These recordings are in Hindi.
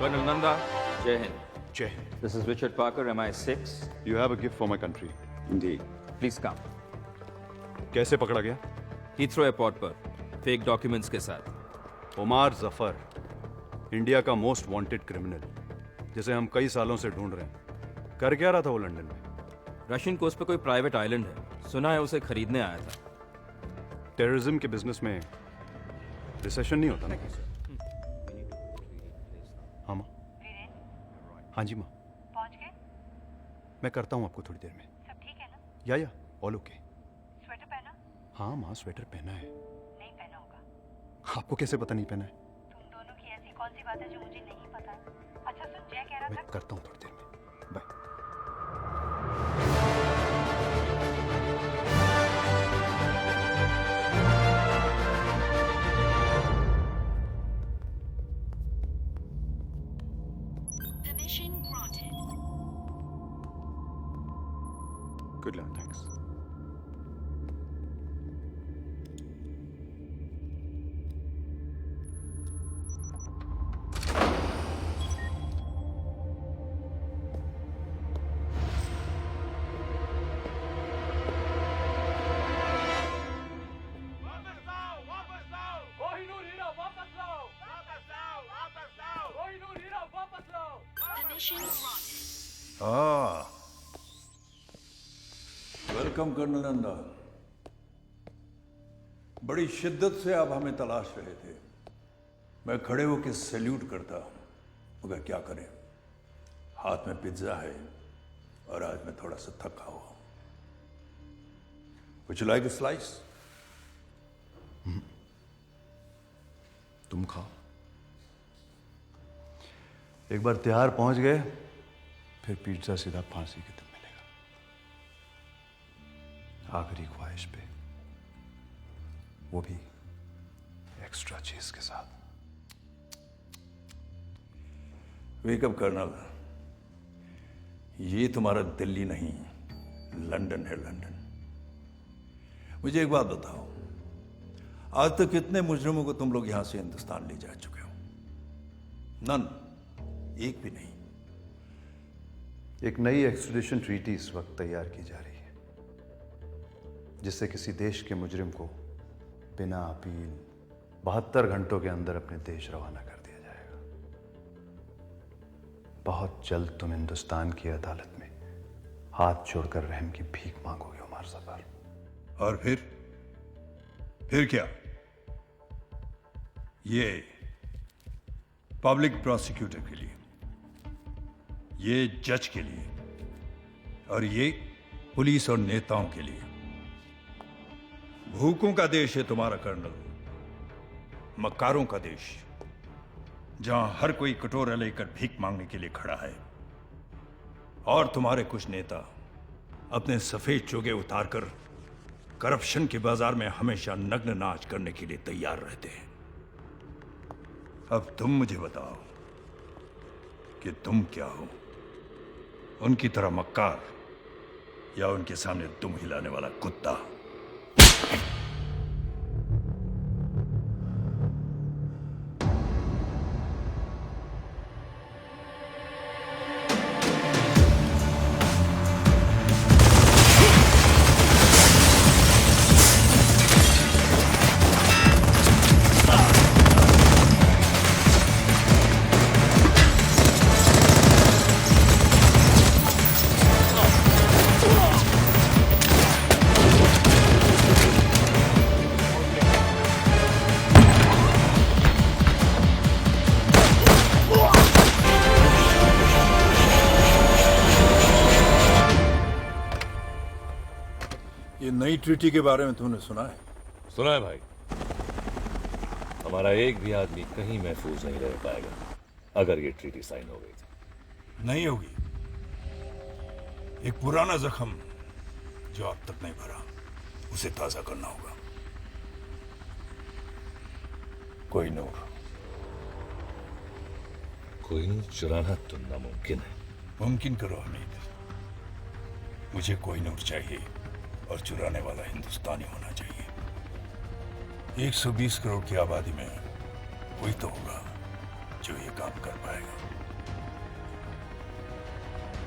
Colonel Nanda, Jai Hind. Jai Hind. This is Richard Parker, MI6. You have a gift for my country. Indeed. Please come. कैसे पकड़ा गया? Heathrow एयरपोर्ट पर फेक डॉक्यूमेंट्स के साथ. उमार जफर, इंडिया का मोस्ट वांटेड क्रिमिनल, जिसे हम कई सालों से ढूंढ रहे हैं. कर क्या रहा था वो लंदन में? रशियन कोस्ट पे कोई प्राइवेट आइलैंड है. सुना है उसे खरीदने आया था. टेररिज्म के बिजनेस में रिसेशन नहीं होता ना? हाँ माँ. हाँ जी माँ. पहुंच गए? मैं करता हूँ आपको थोड़ी देर में. सब ठीक है ना? या ऑल ओके. स्वेटर पहना? हाँ माँ, स्वेटर पहना है. नहीं पहना होगा. आपको कैसे पता नहीं पहना है? तुम दोनों की ऐसी कौन सी बात है जो मुझे नहीं पता है? अच्छा सुन, जय कह रहा मैं था. करता हूँ थोड़ी देर में. Bye. Permission granted. Good luck. Thanks. Permission granted. हाँ, वेलकम कर्नल नंदा. बड़ी शिद्दत से आप हमें तलाश रहे थे. मैं खड़े होकर सैल्यूट करता, मगर क्या करें, हाथ में पिज्जा है और आज मैं थोड़ा सा थका हुआ हूं. Would you like a slice? तुम खाओ. एक बार तिहाड़ पहुंच गए, फिर पिज्जा सीधा फांसी के दम मिलेगा. आखिरी ख्वाहिश पे, वो भी एक्स्ट्रा चीज के साथ. वेकअप कर्नल, ये तुम्हारा दिल्ली नहीं, लंदन है. लंदन. मुझे एक बात बताओ, आज तक कितने मुजरिमों को तुम लोग यहां से हिंदुस्तान ले जा चुके हो? नन. एक भी नहीं. एक नई एक्सट्रेडिशन ट्रीटी इस वक्त तैयार की जा रही है, जिससे किसी देश के मुजरिम को बिना अपील 72 घंटों के अंदर अपने देश रवाना कर दिया जाएगा. बहुत जल्द तुम हिंदुस्तान की अदालत में हाथ जोड़कर रहम की भीख मांगोगे उमर जफर. और फिर क्या? ये पब्लिक प्रोसिक्यूटर के लिए, ये जज के लिए, और ये पुलिस और नेताओं के लिए. भूखों का देश है तुम्हारा कर्नल, मक्कारों का देश, जहां हर कोई कटोरा लेकर भीख मांगने के लिए खड़ा है. और तुम्हारे कुछ नेता अपने सफेद चोगे उतारकर करप्शन के बाजार में हमेशा नग्न नाच करने के लिए तैयार रहते हैं. अब तुम मुझे बताओ कि तुम क्या हो? उनकी तरह मक्कार, या उनके सामने दुम हिलाने वाला कुत्ता? ये नई ट्रीटी के बारे में तुमने सुना है? सुना है भाई. हमारा एक भी आदमी कहीं महफूज नहीं रह पाएगा अगर ये ट्रीटी साइन हो गई तो. नहीं होगी. एक पुराना जख्म जो अब तक नहीं भरा, उसे ताजा करना होगा. कोहिनूर. कोहिनूर चुराना तो नामुमकिन है. मुमकिन करो हमीद. मुझे कोहिनूर चाहिए, और चुराने वाला हिंदुस्तानी होना चाहिए. 120 करोड़ की आबादी में कोई तो होगा जो ये काम कर पाएगा।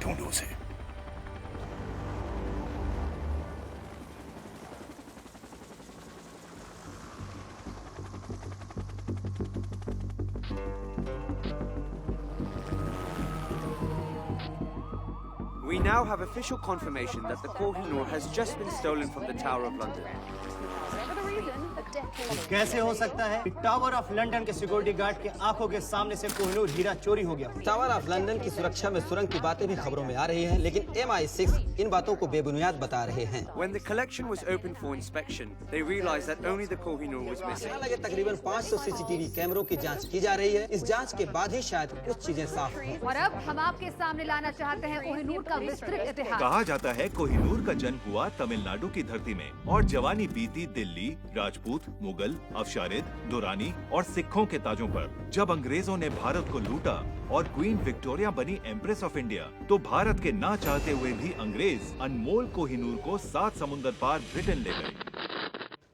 ढूंढो उसे। We now have official confirmation that the Kohinoor has just been stolen from the Tower of London. कैसे हो सकता है? टावर ऑफ लंदन के सिक्योरिटी गार्ड के आंखों के सामने से कोहिनूर हीरा चोरी हो गया। टावर ऑफ लंदन की सुरक्षा में सुरंग की बातें भी खबरों में आ रही हैं, लेकिन MI6 इन बातों को बेबुनियाद बता रहे हैं। When the collection was opened for inspection, they realized that only the Kohinoor was missing. लगे तकरीबन 500 CCTV कैमरों की जांच की जा रही है। इस जांच के बाद ही शायद कुछ चीजें साफ हों। और अब हम आपके सामने लाना चाहते हैं कोहिनूर का विस्तृत इतिहास। कहा जाता है कोहिनूर का जन्म हुआ तमिलनाडु की धरती में और जवानी बीती दिल्ली, राजपूत, मुगल, अफशारिद, दुरानी और सिखों के ताजों पर। जब अंग्रेजों ने भारत को लूटा और क्वीन विक्टोरिया बनी एम्प्रेस ऑफ इंडिया, तो भारत के ना चाहते हुए भी अंग्रेज अनमोल कोहिनूर को 7 समुंदर पार ब्रिटेन ले गए।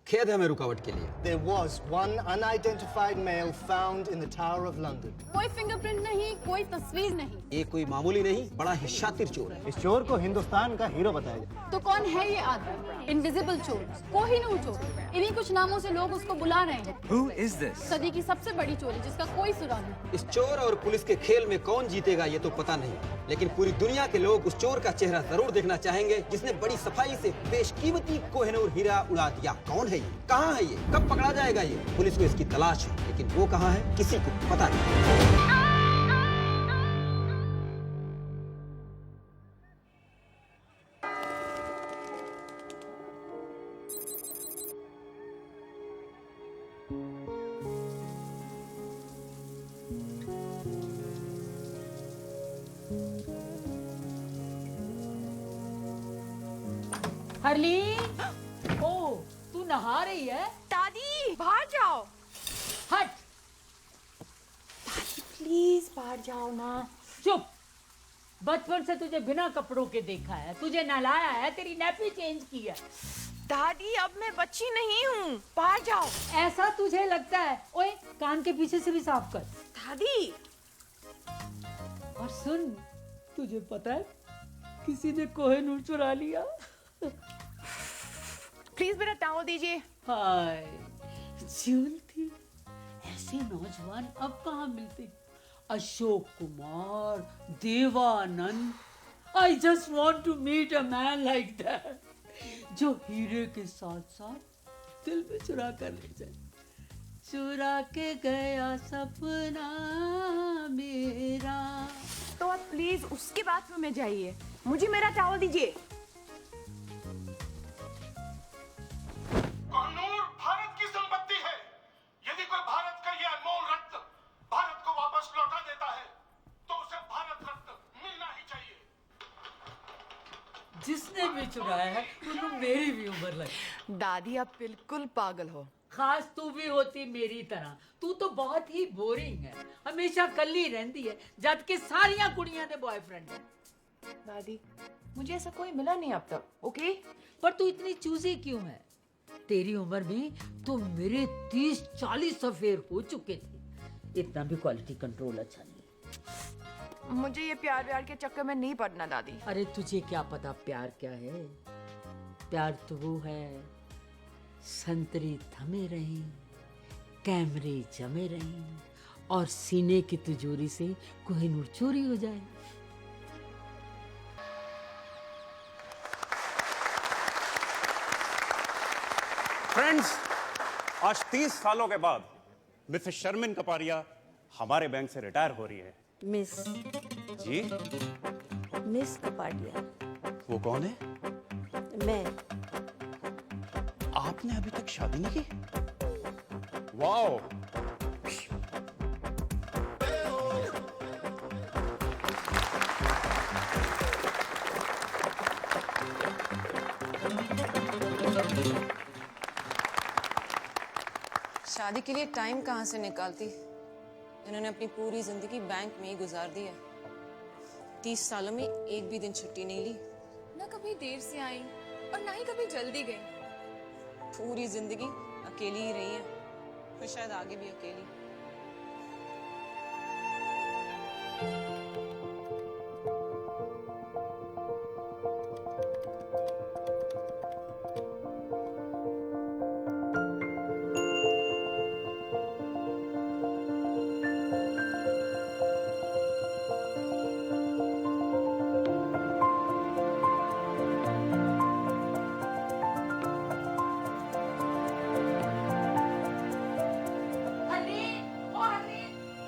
खेद है हमें रुकावट के लिए। There was one unidentified male found in the Tower of London. कोई फिंगरप्रिंट नहीं, कोई तस्वीर नहीं। ये कोई मामूली नहीं, बड़ा ही शातिर चोर है। इस चोर को हिंदुस्तान का हीरो बताया गया। तो कौन है ये आदमी? इनविजिबल चोर, कोहिनूर चोर। इन्हीं कुछ नामों से लोग उसको बुला रहे हैं। Who is this? सदी की सबसे बड़ी चोरी जिसका कोई सुराग नहीं। इस चोर और पुलिस के खेल में कौन जीतेगा ये तो पता नहीं, लेकिन पूरी दुनिया के लोग उस चोर का चेहरा जरूर देखना चाहेंगे जिसने बड़ी सफाई से बेशकीमती कोहिनूर हीरा उड़ा दिया। कौन है ये? कहाँ है ये? कब पकड़ा जाएगा ये? पुलिस को इसकी तलाश है, लेकिन वो कहाँ है किसी को पता नहीं। हरली, ओ तू नहा रही है? दादी बाहर जाओ। हट। दादी प्लीज बाहर जाओ ना। चुप। बचपन से तुझे बिना कपड़ों के देखा है, तुझे नहलाया है, तेरी नैपी चेंज की है। दादी अब मैं बच्ची नहीं हूँ, बाहर जाओ। ऐसा तुझे लगता है? ओए कान के पीछे से भी साफ कर। दादी। और सुन, तुझे पता है किसी ने कोहिनूर चुरा लिया। प्लीज मेरा टॉवल दीजिए। हाय ज्योति, ऐसे नौजवान अब कहाँ मिलते? Ashok Kumar, Devanand. I just want to meet a man like that, जो हीरे के साथ साथ दिल में चुरा कर ले जाए। चुरा के गया सपना मेरा। तो आप प्लीज उसके बाथरूम में जाइए, मुझे मेरा टॉवल दीजिए। कोहिनूर भारत की संपत्ति है। यदि कोई भारत का ये अनमोल रत्न भारत को वापस लौटा देता है तो उसे भारत रत्न मिलना ही चाहिए। जिसने भी चुराया है उन्हें मेरी भी उम्र लगी। दादी आप बिल्कुल पागल हो। खास तू भी होती मेरी तरह। तू तो बहुत ही बोरिंग है, हमेशा कल्ली रहती है, जबकि सारियां कुड़ियां दे बॉयफ्रेंड है। दादी मुझे ऐसा कोई मिला नहीं अब तक, ओके? पर तू इतनी चूजी क्यों है? तेरी उम्र में तो मेरे 30-40 अफेयर हो चुके थे। इतना भी क्वालिटी कंट्रोल अच्छा नहीं। मुझे ये प्यार व्यार के चक्कर में नहीं पड़ना दादी। अरे तुझे क्या पता प्यार क्या है? प्यार तो वो है, संतरे थमे रहे, कैमरे जमे रहे और सीने की तिजोरी से कोहिनूर चोरी हो जाए। फ्रेंड्स, आज 30 सालों के बाद मिसेस शर्मिन कपारिया हमारे बैंक से रिटायर हो रही है। मिस जी? मिस कपाडिया। वो कौन है? मैं। आपने अभी तक शादी नहीं की? वाओ! शादी के लिए टाइम कहाँ से निकालती? इन्होंने अपनी पूरी जिंदगी बैंक में ही गुजार दी है। 30 सालों में एक भी दिन छुट्टी नहीं ली। ना कभी देर से आई और ना ही कभी जल्दी गई। पूरी जिंदगी अकेली ही रही है और शायद आगे भी अकेली।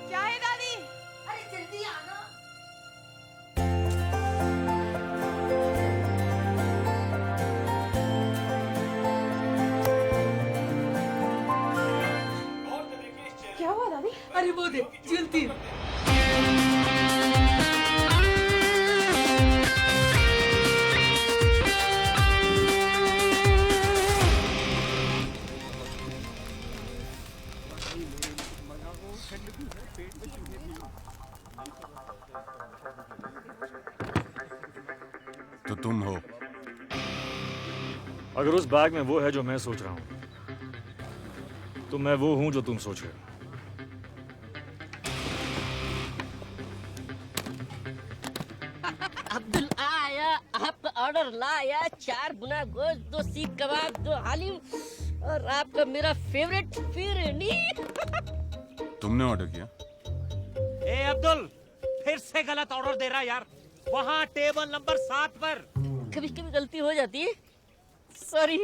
क्या है दादी? अरे जल्दी आना। क्या हुआ दादी? अरे वो देख जल्दी। तो तुम हो? अगर उस बैग में वो है जो मैं सोच रहा हूं, तो मैं वो हूं जो तुम सोच रहे हो। अब्दुल आया, आपका ऑर्डर लाया, 4 गुना गोश्त, 2 सीख कबाब, 2 हालिम और आपका मेरा फेवरेट फिरनी। तुमने ऑर्डर किया? ए अब्दुल, फिर से गलत ऑर्डर दे रहा है यार। वहाँ टेबल नंबर 7 पर। कभी कभी गलती हो जाती है, सॉरी।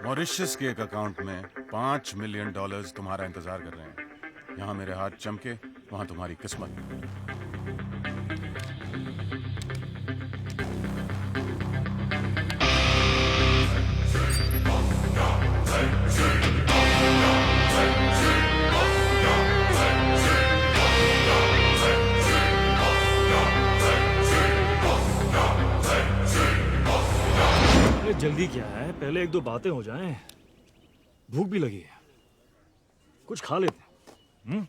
मॉरिशस के एक अकाउंट में $5 मिलियन तुम्हारा इंतजार कर रहे हैं। यहाँ मेरे हाथ चमके, वहाँ तुम्हारी किस्मत। अरे जल्दी क्या है, पहले 1-2 बातें हो जाएं। भूख भी लगी है, कुछ खा लेते हैं।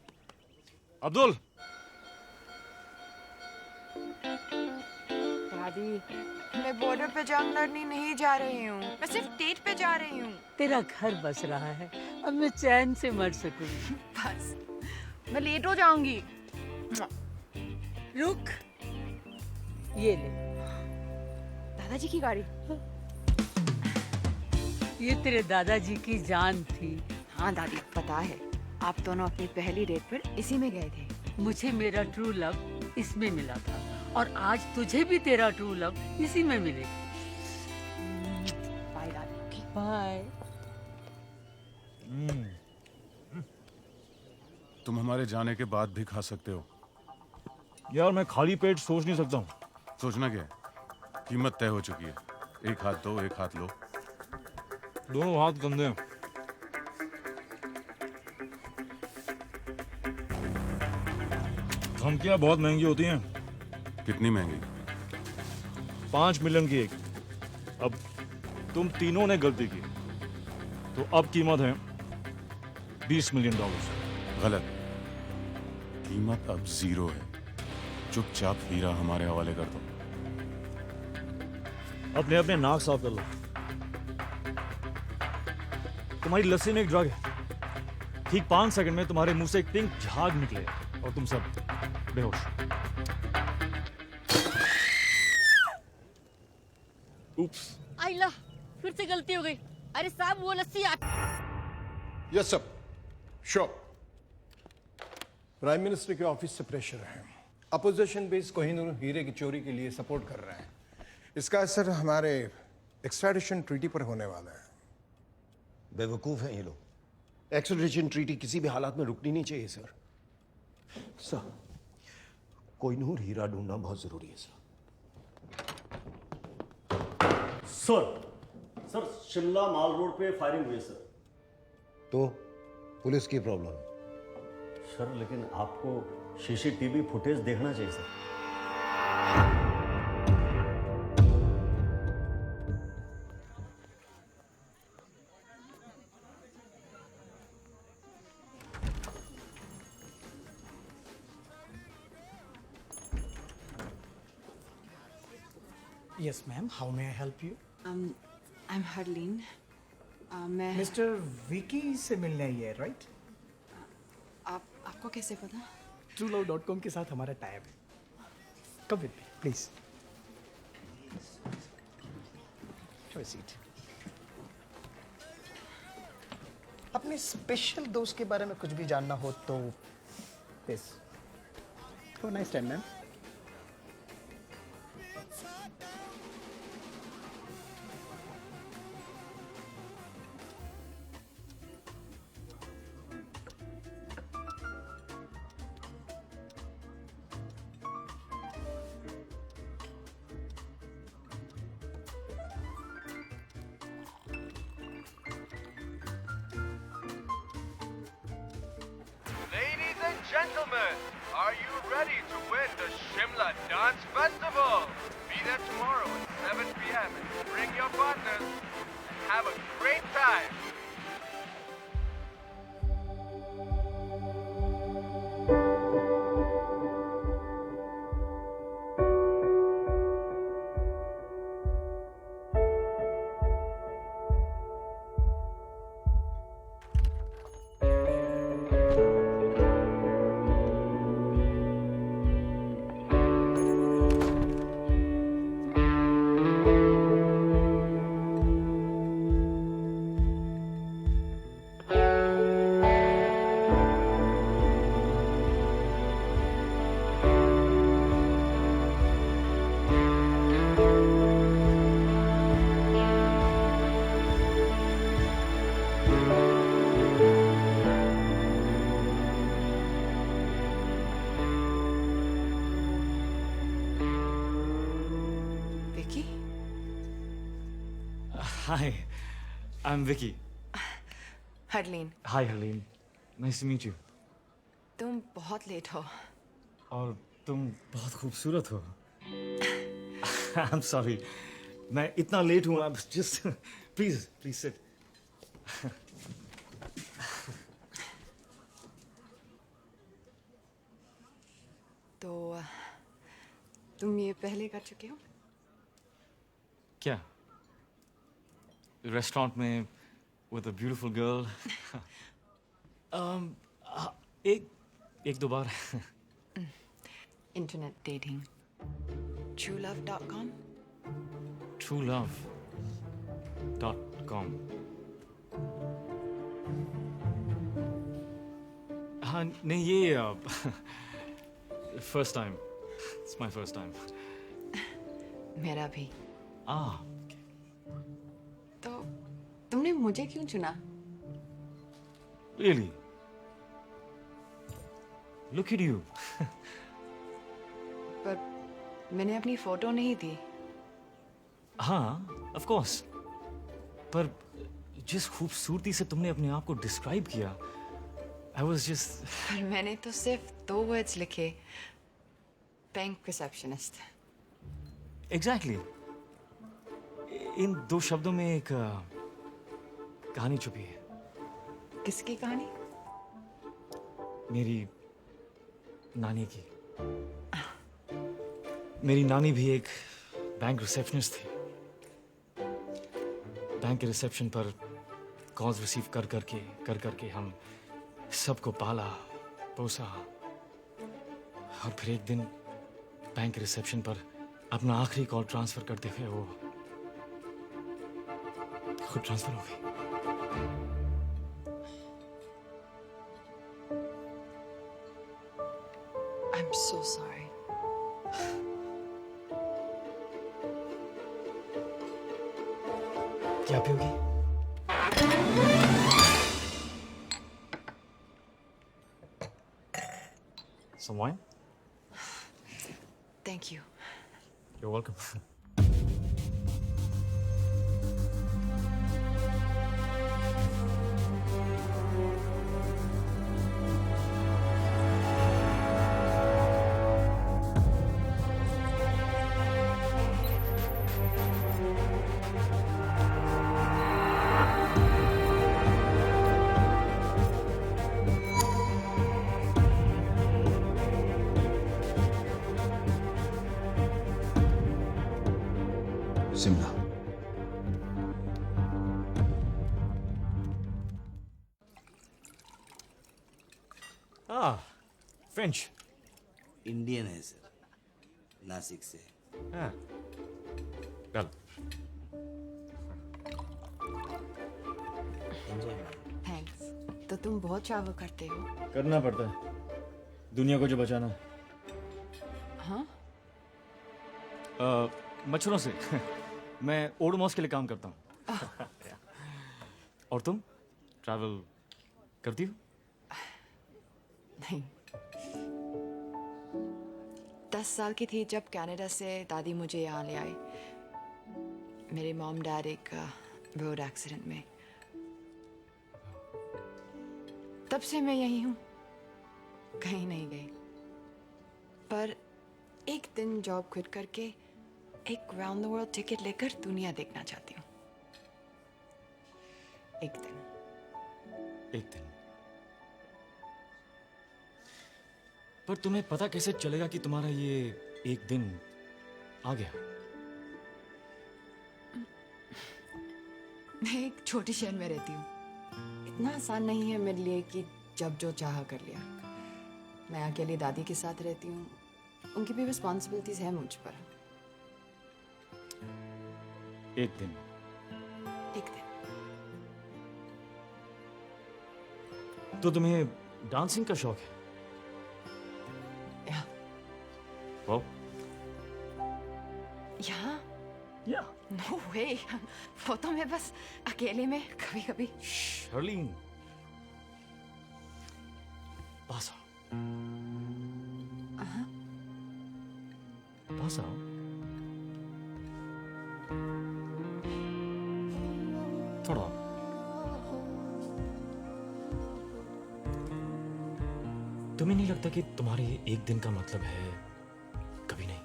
अब्दुल। दादी, मैं बॉर्डर पे जंग लड़ने नहीं जा रही हूँ, मैं सिर्फ डेट पे जा रही हूँ। तेरा घर बस रहा है, अब मैं चैन से मर सकूंगी। बस, मैं लेट हो जाऊंगी। रुक, ये ले। दादाजी की गाड़ी। ये तेरे दादाजी की जान थी। हाँ दादी, पता है। आप दोनों अपनी पहली डेट पर इसी में गए थे। मुझे मेरा ट्रू लव इसमें मिला था और आज तुझे भी तेरा ट्रू लव इसी में मिलेगा। बाय दादी। बाय। तुम हमारे जाने के बाद भी खा सकते हो। यार मैं खाली पेट सोच नहीं सकता हूँ। सोचना क्या है? कीमत तय हो चुकी है। एक हाथ दो, एक हाथ लो। दोनों हाथ गंदे हैं। धमकियां बहुत महंगी होती हैं। कितनी महंगी? 5 मिलियन की एक। अब तुम तीनों ने गलती की, तो अब कीमत है $20 मिलियन। गलत। कीमत अब 0 है। चुपचाप हीरा हमारे हवाले कर दो। अपने अपने नाक साफ कर लो। तुम्हारी लस्सी में एक ड्रग है। ठीक 5 सेकंड में तुम्हारे मुंह से एक पिंक झाग निकले और तुम सब बेहोश। उप्स। आइला, फिर से गलती हो गई। अरे साहब, वो लस्सी आप। Yes sir, sure. Prime minister के ऑफिस से प्रेशर है। अपोजिशन बेस कोहिनूर हीरे की चोरी के लिए सपोर्ट कर रहे हैं। इसका असर हमारे एक्सट्राडिशन ट्रीटी पर होने वाला है। बेवकूफ हैं ये लोग। एक्सट्राडिशन ट्रीटी किसी भी हालात में रुकनी नहीं चाहिए सर। सर, कोहिनूर हीरा ढूंढना बहुत जरूरी है सर। सर, शिमला माल रोड पे फायरिंग हुई है सर। तो पुलिस की प्रॉब्लम। सर, लेकिन आपको सीसीटीवी फुटेज देखना चाहिए sir. Yes, ma'am. How may I help you? I'm Harleen. मैं मिस्टर विकी से मिलने आई है, राइट? आपको कैसे पता? truelove.com के साथ हमारा टाइप है. Come with me, please. Have a seat. अपने स्पेशल दोस्त के बारे में कुछ भी जानना हो तो please. Have a nice time, ma'am. Ladies and gentlemen, are you ready to win the Shimla Dance Festival? Be there tomorrow at 7 p.m. and bring your partners and have a great time. Vicky? Hi, I'm Vicky. Harleen, Hi, Harleen. Nice to meet you. तुम बहुत लेट हो. और तुम बहुत खूबसूरत हो. I'm sorry. मैं इतना लेट हूँ. I'm just please sit. तो तुम ये पहले कर चुके हो? क्या? रेस्टोरेंट में with a beautiful girl. एक दो बार. Internet dating. truelove.com. truelove.com. हाँ नहीं ये first time. It's my first time. मेरा भी. तो तुमने मुझे क्यों चुना? Really? Look at you. पर मैंने अपनी फोटो नहीं दी. हाँ, of course. पर जिस खूबसूरती से तुमने अपने आप को डिस्क्राइब किया, I was just. पर मैंने तो सिर्फ 2 words लिखे. Bank receptionist. Exactly. इन 2 शब्दों में एक कहानी छुपी है. किसकी कहानी? मेरी नानी की. मेरी नानी भी एक बैंक रिसेप्शनिस्ट थी. बैंक के रिसेप्शन पर कॉल्स रिसीव कर करके हम सबको पाला पोसा. और फिर एक दिन बैंक रिसेप्शन पर अपना आखिरी कॉल ट्रांसफर करते हुए वो खुद ट्रांसफर हो गई. I'm so sorry. क्या पियोगी? Some wine? Thank you. You're welcome. Shimla. French. Indian है सर, नासिक से। हाँ, चल। थैंक्स। तो तुम बहुत ट्रैवल करते हो? करना पड़ता है दुनिया को जो बचाना। हाँ? मच्छरों से। मैं ओडोमॉस के लिए काम करता हूँ। और तुम ट्रैवल करती हो? नहीं। 10 साल की थी जब कनाडा से दादी मुझे यहाँ ले आए। मेरे मॉम डैड एक रोड एक्सीडेंट में। तब से मैं यही हूँ, कहीं नहीं गई। पर एक दिन जॉब क्विट करके एक राउंड द वर्ल्ड टिकट लेकर दुनिया देखना चाहती हूँ। एक दिन। पर तुम्हें पता कैसे चलेगा कि तुम्हारा ये एक दिन आ गया? मैं एक छोटी शहर में रहती हूँ। इतना आसान नहीं है मेरे लिए कि जब जो चाहा कर लिया। मैं अकेली दादी के साथ रहती हूँ, उनकी भी रिस्पॉन्सिबिलिटीज है मुझ पर। एक दिन। तो तुम्हें डांसिंग का शौक है? वाह। यहाँ? नो वे। वो तो मैं बस अकेले में कभी कभी। शर्लिन, पास आओ। पास आओ। थोड़ा। तुम्हें नहीं लगता कि तुम्हारे एक दिन का मतलब है कभी नहीं?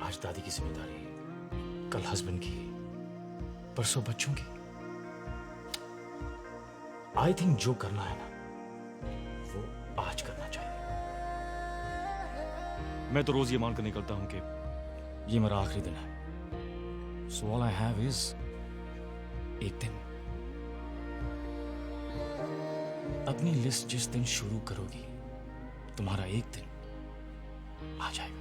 आज दादी की जिम्मेदारी, कल हस्बैंड की, परसों बच्चों की। आई थिंक जो करना है ना वो आज करना चाहिए। मैं तो रोज ये मानकर निकलता हूं कि ये मेरा आखिरी दिन है। So all I have is एक दिन। अपनी लिस्ट जिस दिन शुरू करोगी, तुम्हारा एक दिन आ जाएगा।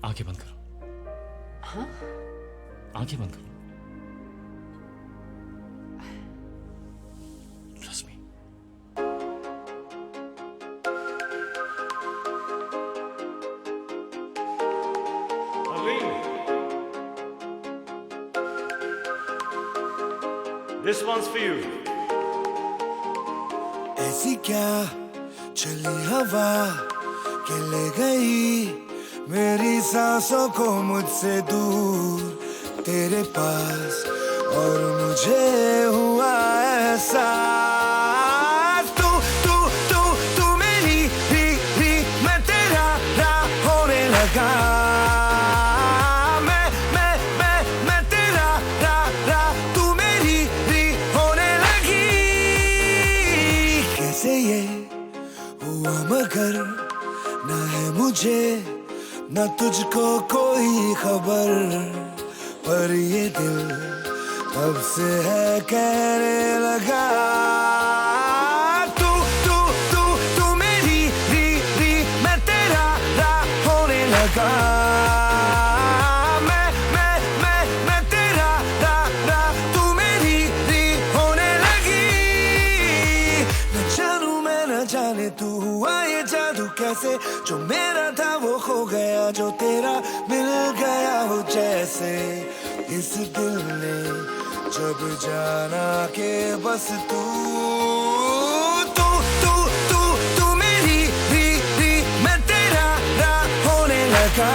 आंखें बंद करो। हाँ? आंखें बंद करो। Trust me. This one's for you. ऐसी क्या चली हवा के ले गई मेरी सांसों को मुझसे दूर तेरे पास, और मुझे हुआ एहसास तू तू तू तू मेरी ही मैं तेरा होने लगा। मैं तेरा तू मेरी होने लगी। कैसे ये हुआ मगर ना है मुझे ना तुझको कोई खबर, पर ये दिल तब से है कहने लगा। तू तू तू तू मेरी मैं तेरा होने लगा। मैं तेरा तू मेरी होने लगी। न जानू मैं न जाने तू हुआ ये जादू कैसे, जो मेरा था वो खो गया, जो तेरा मिल गया हो जैसे। इस दिल ने जब जाना के बस तू तू तू तू तू मेरी मैं तेरा होने लगा।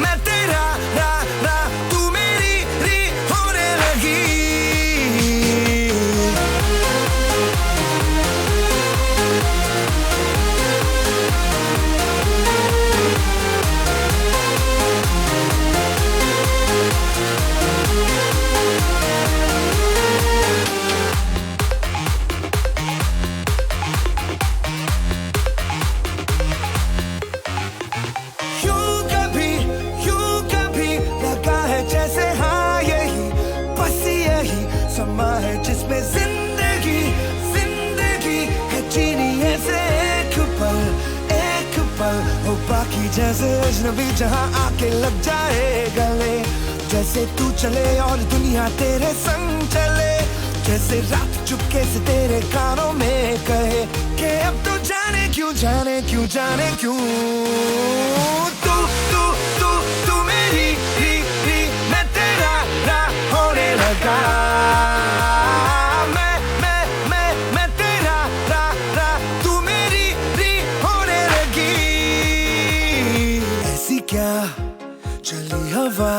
मैं तेरा तू मेरी होने लगी। कि जैसे अजनबी जहां आके लग जाए गले, जैसे तू चले और दुनिया तेरे संग चले, जैसे रात चुपके से तेरे कानों में कहे कि अब तो जाने क्यों जाने क्यों जाने क्यों तू तू तू तू मेरी री मैं तेरा रा होने लगा, मैं तेरा रा रा तू मेरी री होने लगी। ऐसी क्या चली हवा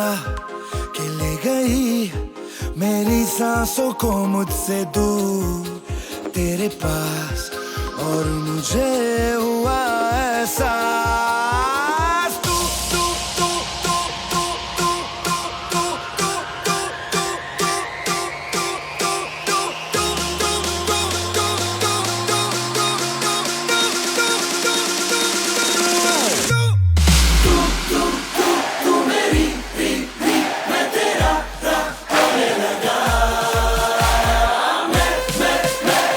कि ले गई मेरी सांसों को मुझसे दूर तेरे पास, और मुझे हुआ एहसास तू तू तू तू तू तू तू तू तू मेरी री मैं तेरा रा होने लगा,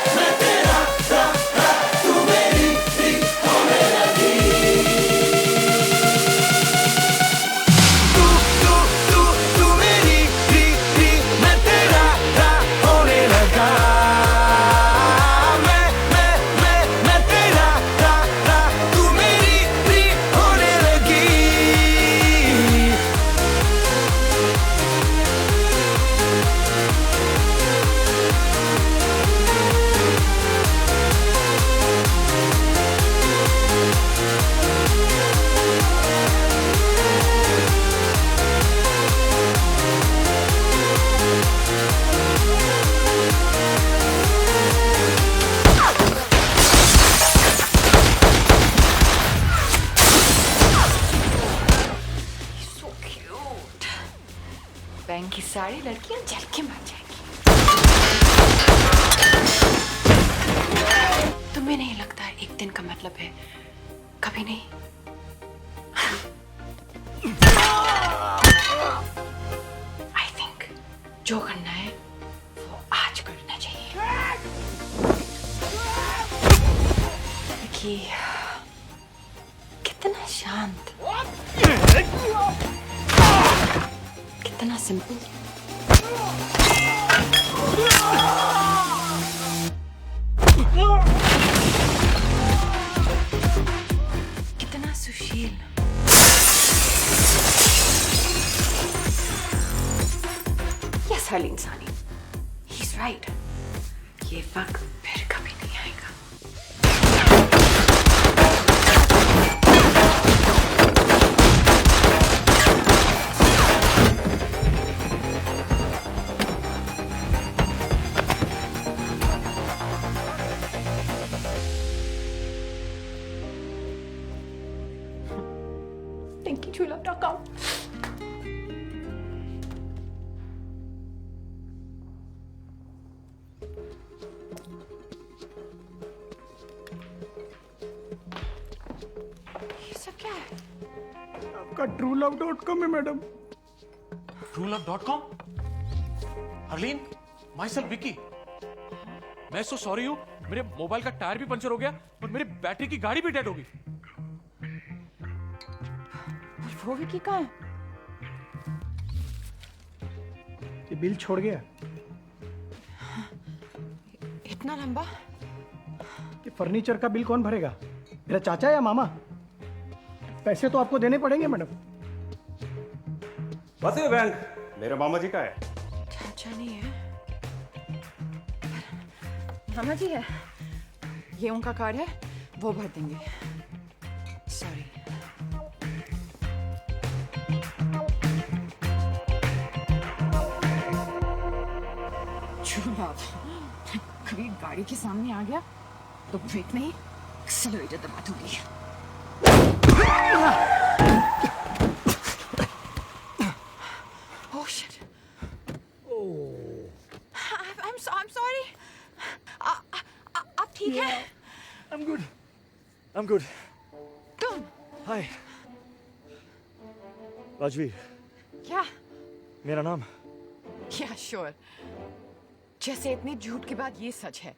मैं तेरा रा तू मेरी री होने लगी। तू मेरी री मैं तेरा रा होने लगा, मैं तेरा रा तू मेरी री होने लगी। So cute. बैंक की सारी लड़कियां जल के मर जाएंगी। तुम्हें नहीं लगता एक दिन का मतलब है कभी नहीं? I think जो करना है वो आज करना चाहिए। कि कितना शांत, कितना सिंपल, कितना सुशील। यस हर इंसानी, he's right. ये वक्त फिर कभी नहीं आएगा। Thank you, Chula.com. ये सब क्या है? आपका truelove.com है madam. truelove.com? Harleen, my self Vicky. मैं सो सॉरी हूँ, मेरे मोबाइल का टायर भी पंचर हो गया और मेरी बैटरी की गाड़ी भी डेड हो गई। वो विकी कहाँ है? ये बिल छोड़ गया। इतना लंबा? ये फर्नीचर का बिल कौन भरेगा? मेरा चाचा या मामा? पैसे तो आपको देने पड़ेंगे मैडम। बस ये बैंक मेरे मामा जी का है। चाचा नहीं है, मामा जी है। ये उनका कार्ड है, वो भर देंगे। सॉरी। कभी गाड़ी के सामने आ गया तो ब्रेक नहीं, एक्सेलरेटर दबा दूंगी। Oh shit. I'm sorry. आप ठीक हैं? I'm good. I'm good. तुम? Hi. राजवीर, क्या? मेरा नाम। Yeah, sure. जैसे इतने झूठ के बाद ये सच है।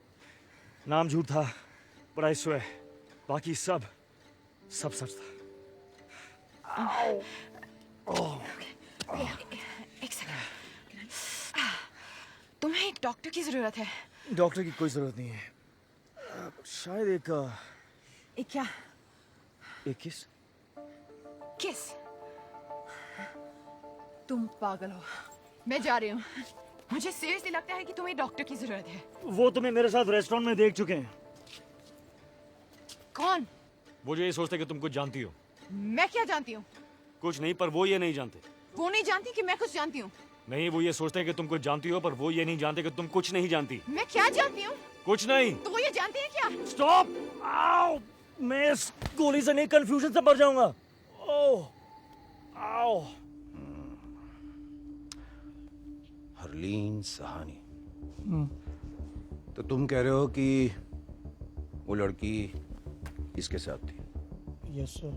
नाम झूठ था, but I swear, बाकी सब सच था। एक सेकंड, तुम्हें एक डॉक्टर की जरूरत है। डॉक्टर की कोई जरूरत नहीं है, शायद एक क्या? एक किस। किस? तुम पागल हो, मैं जा रही हूँ। मुझे सीरियसली लगता है कि तुम्हें डॉक्टर की जरूरत है। वो तुम्हें मेरे साथ रेस्टोरेंट में देख चुके हैं। कौन? वो जो ये सोचते कि तुम कुछ जानती हो। मैं क्या जानती हूँ? कुछ नहीं, पर वो ये नहीं जानते। वो नहीं जानती कि मैं कुछ जानती हूँ। नहीं, वो ये सोचते हैं कि तुम कुछ जानती हो, पर वो ये नहीं जानते कि तुम कुछ नहीं जानती। मैं क्या जानती हूँ? कुछ नहीं। तो वो ये जानते हैं क्या? स्टॉप! आओ! मैं इस गोली से नहीं, कंफ्यूजन से मर जाऊंगा। ओह! आओ! हरलीन सहानी, तो तुम कह रहे हो कि वो लड़की इसके साथ थी? यस सर,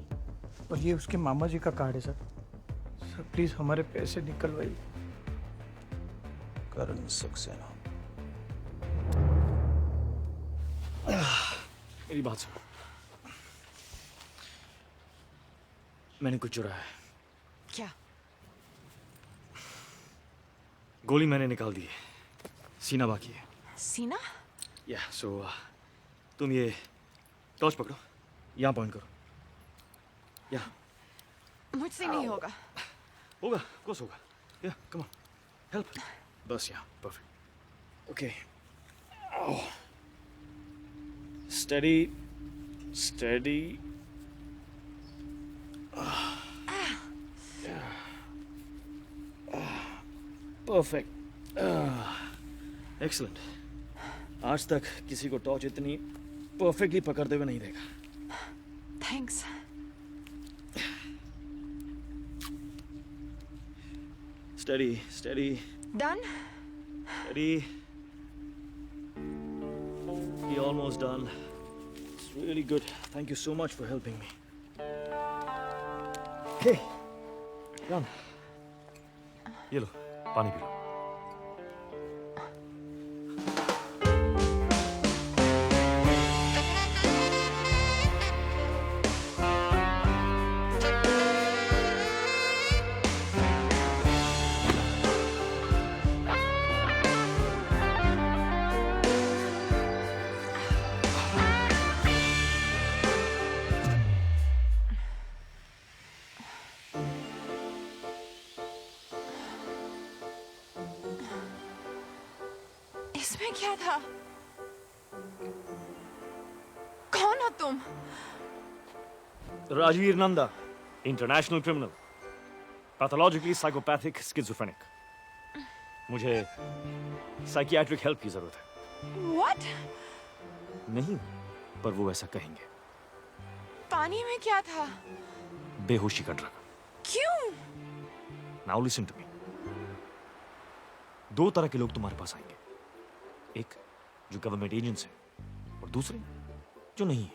और ये उसके मामा जी का कार्ड है सर। सर प्लीज हमारे पैसे निकलवाइए। करण सक्सेना। मेरी बात सुनो, मैंने कुछ चुराया है। क्या? गोली मैंने निकाल दी है, सीना बाकी है। सीना? या सो तुम ये टॉर्च पकड़ो, यहाँ पॉइंट करो। या मुझसे नहीं होगा। होगा, ऑफ कोर्स होगा। या कम ऑन, हेल्प। बस यहाँ, perfect. Okay, steady steady. Perfect, excellent. आज तक किसी को टॉर्च इतनी परफेक्टली पकड़ते हुए नहीं देखा। Thanks. Steady steady. Done? Steady. You're almost done. It's really good. Thank you so much for helping me. Hey, done. ये लो, पानी पी लो। इसमें क्या था? कौन हो तुम? Rajveer Nanda, international criminal, pathologically psychopathic schizophrenic. मुझे साइकियाट्रिक हेल्प की जरूरत है। What? नहीं, पर वो ऐसा कहेंगे। पानी में क्या था? बेहोशी का ड्रग। क्यों? Now listen to me. दो तरह के लोग तुम्हारे पास आएंगे, एक जो गवर्नमेंट एजेंट्स है और दूसरे जो नहीं है।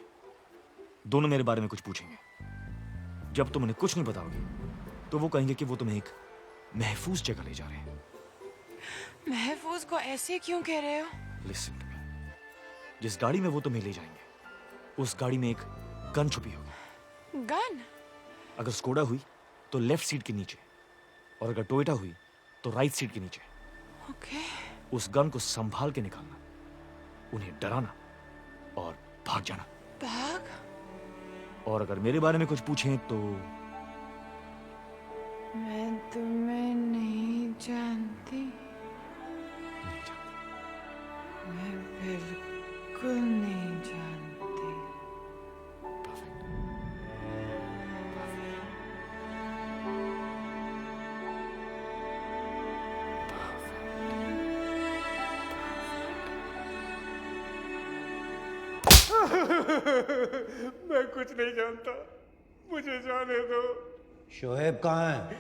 दोनों मेरे बारे में कुछ पूछेंगे। जब तुम उन्हें कुछ नहीं बताओगे तो वो कहेंगे कि वो तुम्हें एक महफूज जगह ले जा रहे हैं। महफूज को ऐसे क्यों कह रहे हो? Listen to me. जिस गाड़ी में वो तुम्हें ले जाएंगे उस गाड़ी में एक गन छुपी होगी। गन? अगर स्कोडा हुई तो लेफ्ट सीट के नीचे, और अगर टोयोटा हुई तो राइट सीट के नीचे। ओके। उस गन को संभाल के निकालना, उन्हें डराना और भाग जाना। भाग? और अगर मेरे बारे में कुछ पूछें तो मैं तुम्हें नहीं जानती। मैं बिल्कुल नहीं जानती। मैं कुछ नहीं जानता, मुझे जाने दो। शोएब कहाँ है?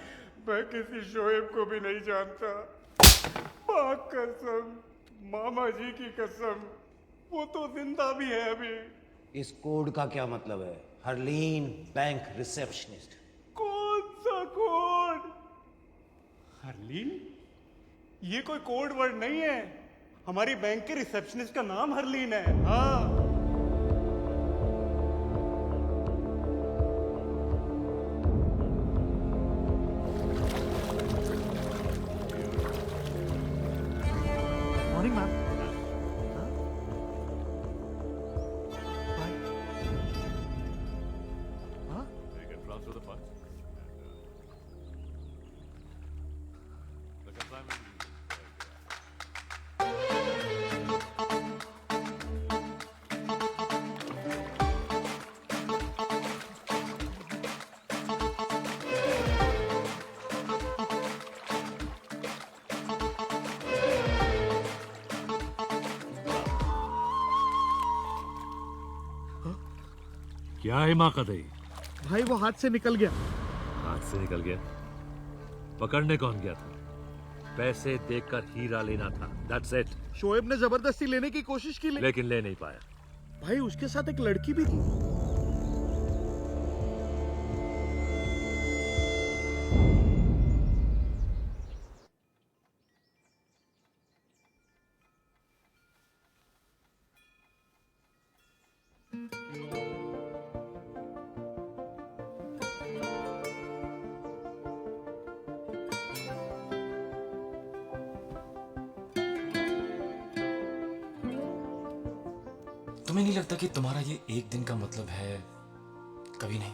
मैं किसी शोएब को भी नहीं जानता। माँ कसम, मामा जी की कसम, वो तो जिंदा भी है अभी। इस कोड का क्या मतलब है? Harleen bank receptionist. कौन सा कोड? हरलीन? ये कोई कोड वर्ड नहीं है। हमारी बैंक के रिसेप्शनिस्ट का नाम हरलीन है। हाँ। क्या है माँ कदई? भाई वो हाथ से निकल गया। हाथ से निकल गया? पकड़ने कौन गया था? पैसे देकर हीरा लेना था। That's it. शोएब ने जबरदस्ती लेने की कोशिश की लेकिन ले नहीं पाया। भाई उसके साथ एक लड़की भी थी। तुम्हें नहीं लगता कि तुम्हारा ये एक दिन का मतलब है कभी नहीं?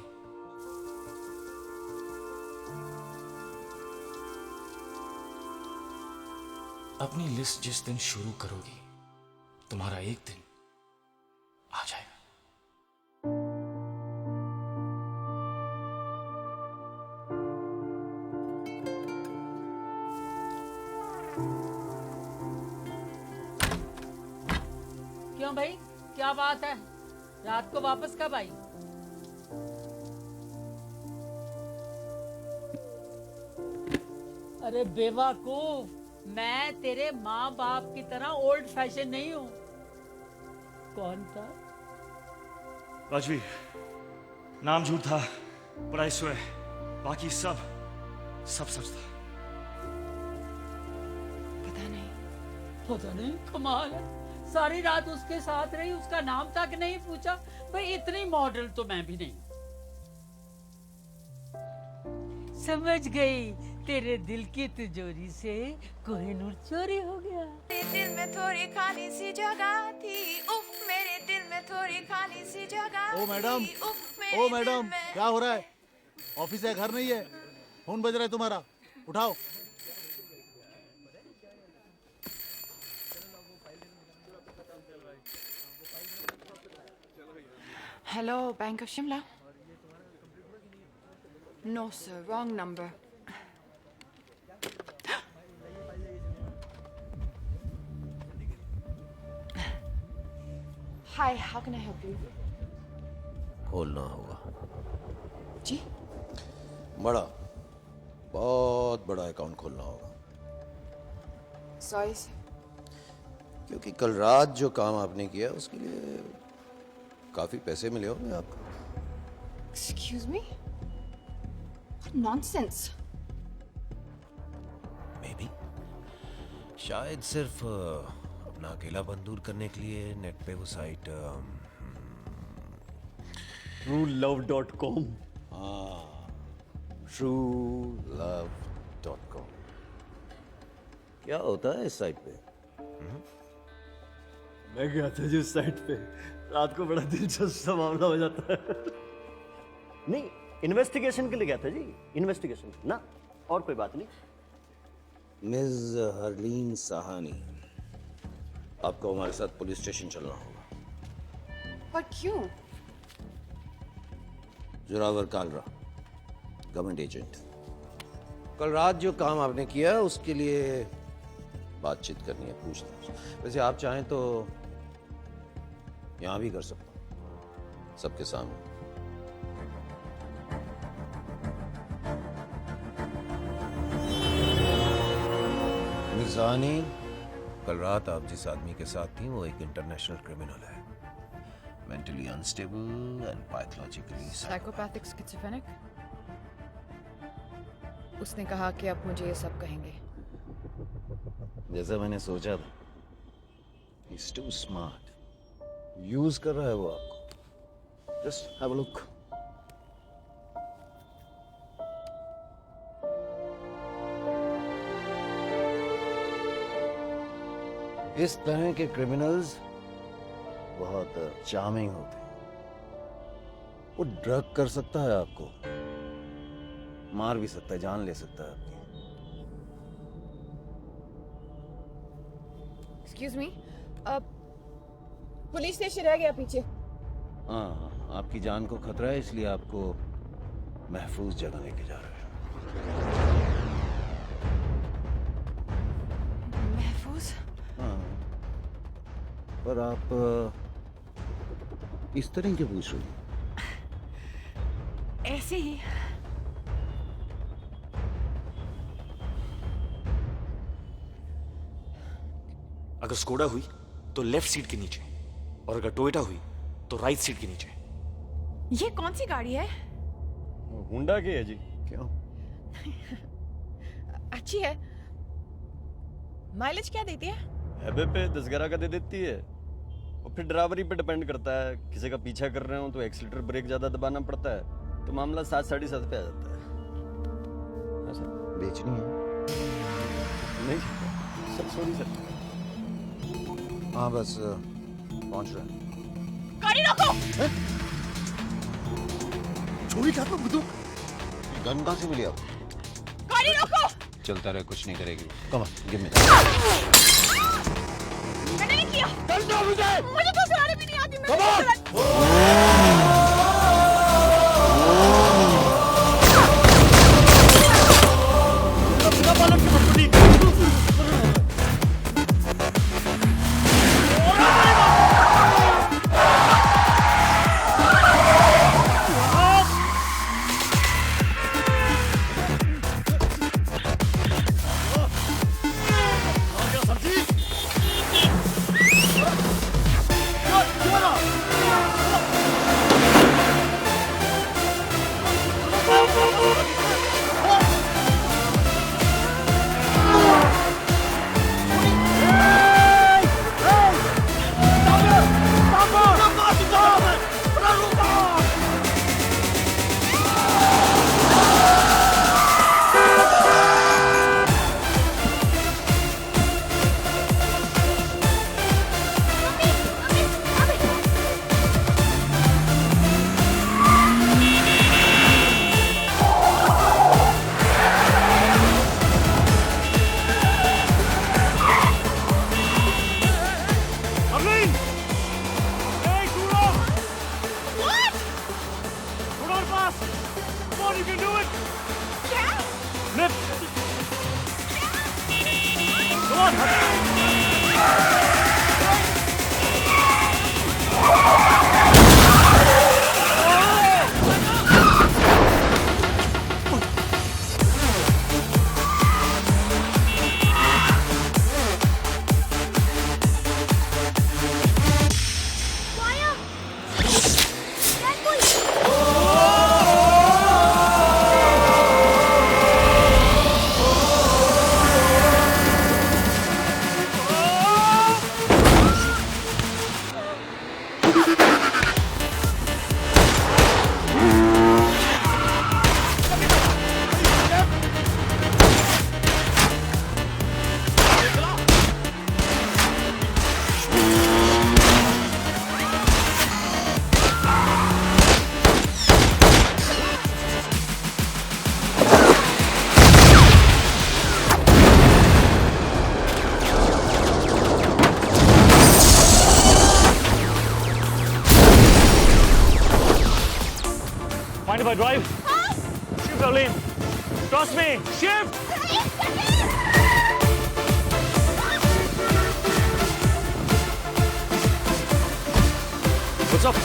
अपनी लिस्ट जिस दिन शुरू करोगी तुम्हारा एक दिन आ जाएगा। क्यों भाई, क्या बात है? रात को वापस कब आई? अरे बेवकूफ, मैं तेरे माँ बाप की तरह ओल्ड फैशन नहीं हूँ। कौन था? राजवी, नाम झूठ था, पढ़ाई स्वे, बाकी सब सच था। पता नहीं, कमाल है। सारी रात उसके साथ रही, उसका नाम तक नहीं पूछा। भाई इतनी मॉडल तो मैं भी नहीं। समझ गई, तेरे दिल की तिजोरी से कोहिनूर चोरी हो गया। मेरे दिल में थोड़ी खाली सी जगह थी, उफ मेरे दिल में थोड़ी खाली सी जगह। ओ मैडम, ओ मैडम, क्या हो रहा है? ऑफिस है, घर नहीं है? फोन बज रहा है तुम्हारा, उठाओ। Hello, Bank of Shimla. No, sir, wrong number. Hi, how can I help you? खोलना होगा। जी? बड़ा, बहुत बड़ा अकाउंट खोलना होगा। Sorry, sir. क्योंकि कल रात जो काम आपने किया उसके लिए काफी पैसे मिले होंगे आपको। Excuse me? What nonsense! Maybe. शायद सिर्फ अपना अकेलापन दूर करने के लिए नेट पे वो साइट truelove.com। हाँ, truelove.com। क्या होता है इस साइट पे? मैं गया था जिस साइट पे, रात को बड़ा दिलचस्प सा मामला हो जाता है। नहीं, इन्वेस्टिगेशन के लिए गया था जी, इन्वेस्टिगेशन ना, और कोई बात नहीं। मिस हरलीन साहानी, आपको हमारे साथ पुलिस स्टेशन चलना होगा। पर क्यों? Zorawar Kalra, government agent. कल रात जो काम आपने किया उसके लिए बातचीत करनी है, पूछताछ। वैसे आप चाहें तो यहां भी कर सकता हूं, सबके सामने। मिर्जानी, कल रात आप जिस आदमी के साथ थी वो एक इंटरनेशनल क्रिमिनल है, mentally unstable and pathologically Psychopathic schizophrenic? उसने कहा कि आप मुझे ये सब कहेंगे। जैसा मैंने सोचा था। He's too smart. यूज कर रहा है वो आपको। Just have a look. इस तरह के क्रिमिनल्स बहुत चार्मिंग होते हैं। वो ड्रग कर सकता है आपको, मार भी सकता है, जान ले सकता है आपकी। Excuse me, पुलिस स्टेशन रह गया पीछे। हाँ, आपकी जान को खतरा है, इसलिए आपको महफूज जगह लेके जा रहे हैं। महफूज? हाँ, पर आप इस तरह के पूछ रही हैं? ऐसे ही। अगर स्कोडा हुई तो लेफ्ट सीट के नीचे, और अगर टोयोटा हुई तो राइट सीट के नीचे। ये कौन सी गाड़ी है? हुंडा की है जी। क्यों? अच्छी है। माइलेज क्या देती है? हैबे पे 10-11 का दे देती है। और फिर ड्राइवरी पे डिपेंड करता है, किसी का पीछा कर रहे हो तो एक्सीलेटर ब्रेक ज्यादा दबाना पड़ता है, तो मामला 7-7.5 पे आ जाता है। हाँ सर। बेचनी है? नहीं सर, सॉरी सर। हाँ बस पहुंच रहा है। गाड़ी रोको। छोरी क्या बंदूक? गन कहाँ से मिली आपको? गाड़ी रोको। चलता रहे, कुछ नहीं करेगी। Come on, give me. मैंने नहीं किया। चल दो मुझे तो चलाने भी नहीं आती। मैं Mind if I drive? Shift, Arlene. Trust me. Shift. What's up?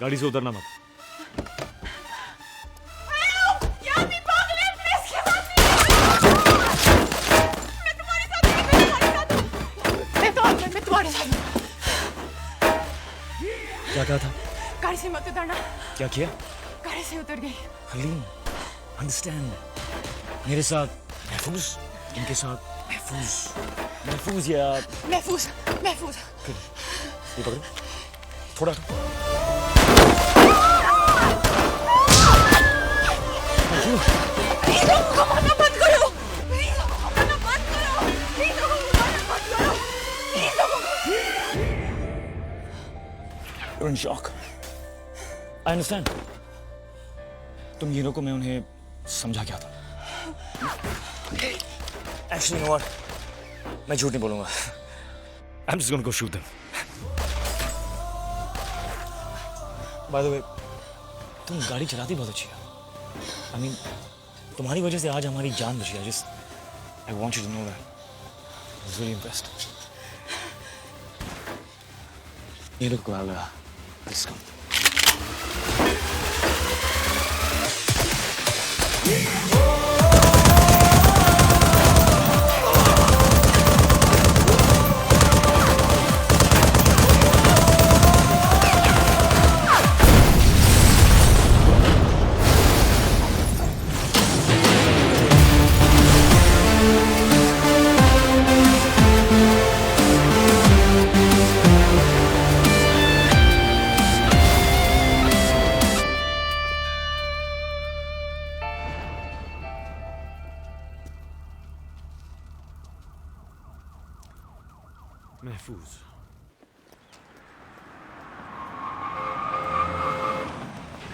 गाड़ी से उतरना मत। मैं तुम्हारे साथ हूँ। क्या कहा था? गाड़ी से मत उतरना। क्या किया? गाड़ी से उतर गई। हरलीन, अंडरस्टैंड। मेरे साथ महफूज, इनके साथ महफूज। महफूज यार। महफूज, महफूज। ये पकड़ो, थोड़ा। प्लीज लोगों को मारना बंद करो। प्लीज लोगों को मारना बंद करो। प्लीज लोगों को मारना बंद करो। प्लीज लोगों को। You're in shock. I understand. तुम हीरो को मैं उन्हें समझा क्या था? Actually, you know what? मैं झूठ नहीं बोलूंगा। I'm just gonna go shoot them. By the way, तुम गाड़ी चलाती बहुत अच्छी है। I mean, तुम्हारी वजह से आज हमारी जान बची है। I want you to know that. I was really impressed. ये लोग को आ गया। Let's go. महफूज।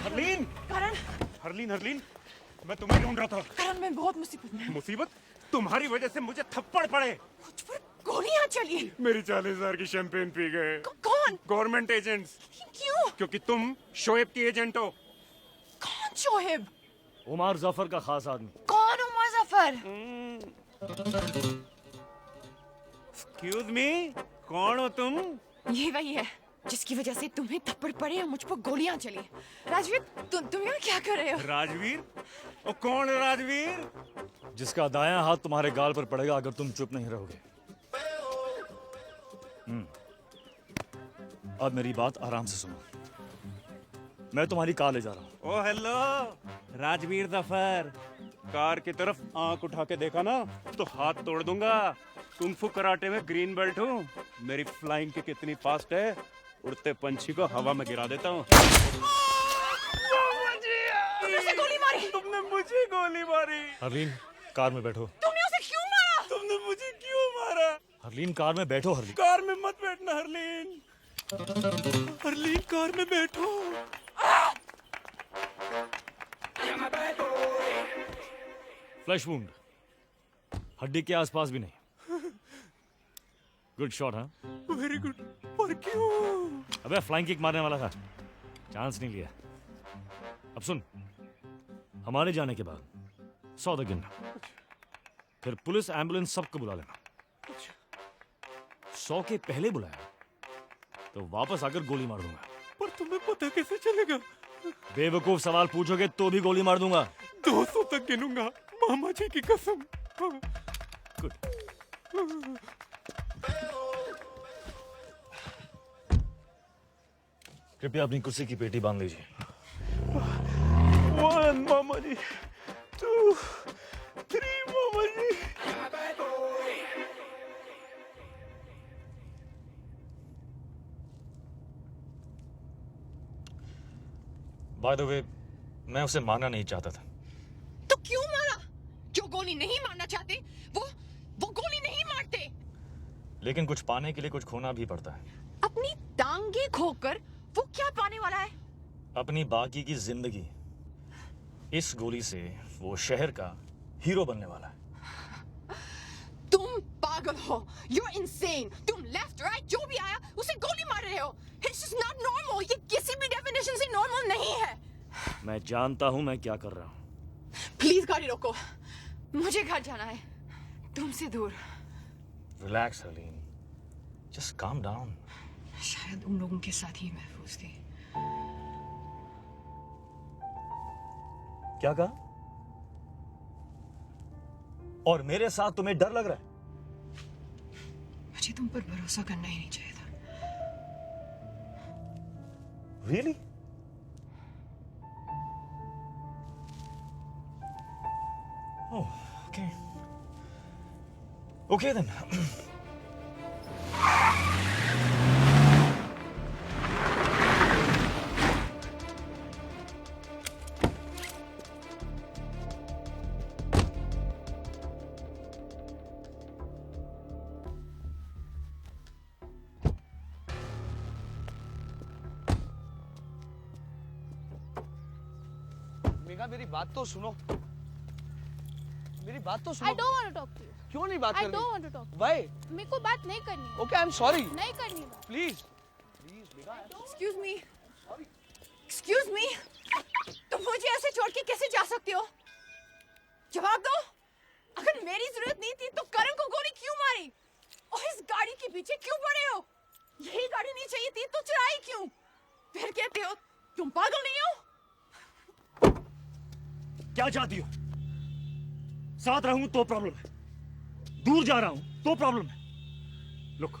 हरलीन, करण, हरलीन, हरलीन, मैं तुम्हें ढूंढ रहा था। करण मैं बहुत मुसीबत में हूँ। मुसीबत? तुम्हारी वजह से मुझे थप्पड़ पड़े। मुझ पर गोलियां चली। मेरी 40,000 की शैंपेन पी गए। कौन? Government agents. क्यों? क्योंकि तुम शोएब की एजेंट हो। कौन शोएब? उमर जफर का खास आदमी। कौन उमर जफर? एक्सक्यूज मी, कौन हो तुम? ये वही है जिसकी वजह से तुम्हें थप्पड़ पड़े और मुझ पर गोलियां चली। राजवीर, तुम यहाँ क्या कर रहे हो? राजवीर? ओ कौन है राजवीर? जिसका दायां हाथ तुम्हारे गाल पर पड़ेगा अगर तुम चुप नहीं रहोगे। अब मेरी बात आराम से सुनो। मैं तुम्हारी कार ले जा रहा हूँ। ओ हेलो, राजवीर जफर। कार की तरफ आंख उठा के देखा ना तो हाथ तोड़ दूंगा। कुंग-फू कराटे में ग्रीन बेल्ट हूँ। मेरी फ्लाइंग की कितनी फास्ट है, उड़ते पंछी को हवा में गिरा देता हूँ। गोली मारी। तुमने मुझे गोली मारी। हरलीन, कार में बैठो। तुमने उसे क्यों मारा? तुमने मुझे क्यों मारा? हरलीन, कार में बैठो। हरलीन, कार में मत बैठना। हरलीन, हरलीन, कार में बैठो। फ्लैश वुंड, हड्डी के आसपास भी नहीं। गुड शॉट, हाँ? Very good. पर क्यों? अबे फ्लाइंग किक मारने वाला था, चांस नहीं लिया। अब सुन, हमारे जाने के बाद 100 तक गिनना, फिर पुलिस एम्बुलेंस सबको बुला लेना। 100 के पहले बुलाया तो वापस आकर गोली मार दूंगा। पर तुम्हें पता कैसे चलेगा? बेवकूफ सवाल पूछोगे तो भी गोली मार दूंगा। 200 तक गिनूंगा, मामा जी की कसम। गुड। कृपया अपनी कुर्सी की पेटी बांध लीजिए। 1 मामा जी, 2, 3 मामा जी। बाय द वे, मैं उसे मारना नहीं चाहता था। तो क्यों मारा? जो गोली नहीं मारना चाहते वो गोली नहीं मारते। लेकिन कुछ पाने के लिए कुछ खोना भी पड़ता है। अपनी टांगे खोकर वो क्या पाने वाला है? अपनी बाकी की जिंदगी। इस गोली से वो शहर का हीरो बनने वाला है। तुम पागल हो। You're insane. तुम लेफ्ट राइट जो भी आया उसे गोली मार रहे हो। It's just not normal. ये किसी भी डेफिनेशन से नॉर्मल नहीं है। मैं जानता हूं मैं क्या कर रहा हूं। प्लीज गाड़ी रोको, मुझे घर जाना है, तुमसे दूर। Relax Harleen, just calm down. शायद उन लोगों के साथ ही महफूज थी। क्या कहा? और मेरे साथ तुम्हें डर लग रहा है? मुझे तुम पर भरोसा करना ही नहीं चाहिए था। Really? Oh, okay. Okay then. Megha मेरी बात तो सुनो, मेरी बात तो सुनो। I don't want to talk to you. क्यों नहीं बात I करनी? don't want to talk. Why? मेरे को बात नहीं करनी है। Okay, I'm sorry. नहीं करनी बात। Please. Excuse me. Excuse me. तुम मुझे ऐसे छोड़ के कैसे जा सकते हो? जवाब दो। अगर मेरी जरूरत नहीं थी तो करण को गोली क्यों मारी? और इस गाड़ी के पीछे क्यों पड़े हो? यही गाड़ी नहीं चाहिए थी तो चुराई क्यों? फिर कहते हो तुम पागल नहीं हो? क्या चाहती हो? साथ रहूं तो प्रॉब्लम है, दूर जा रहा हूं तो प्रॉब्लम है। Look,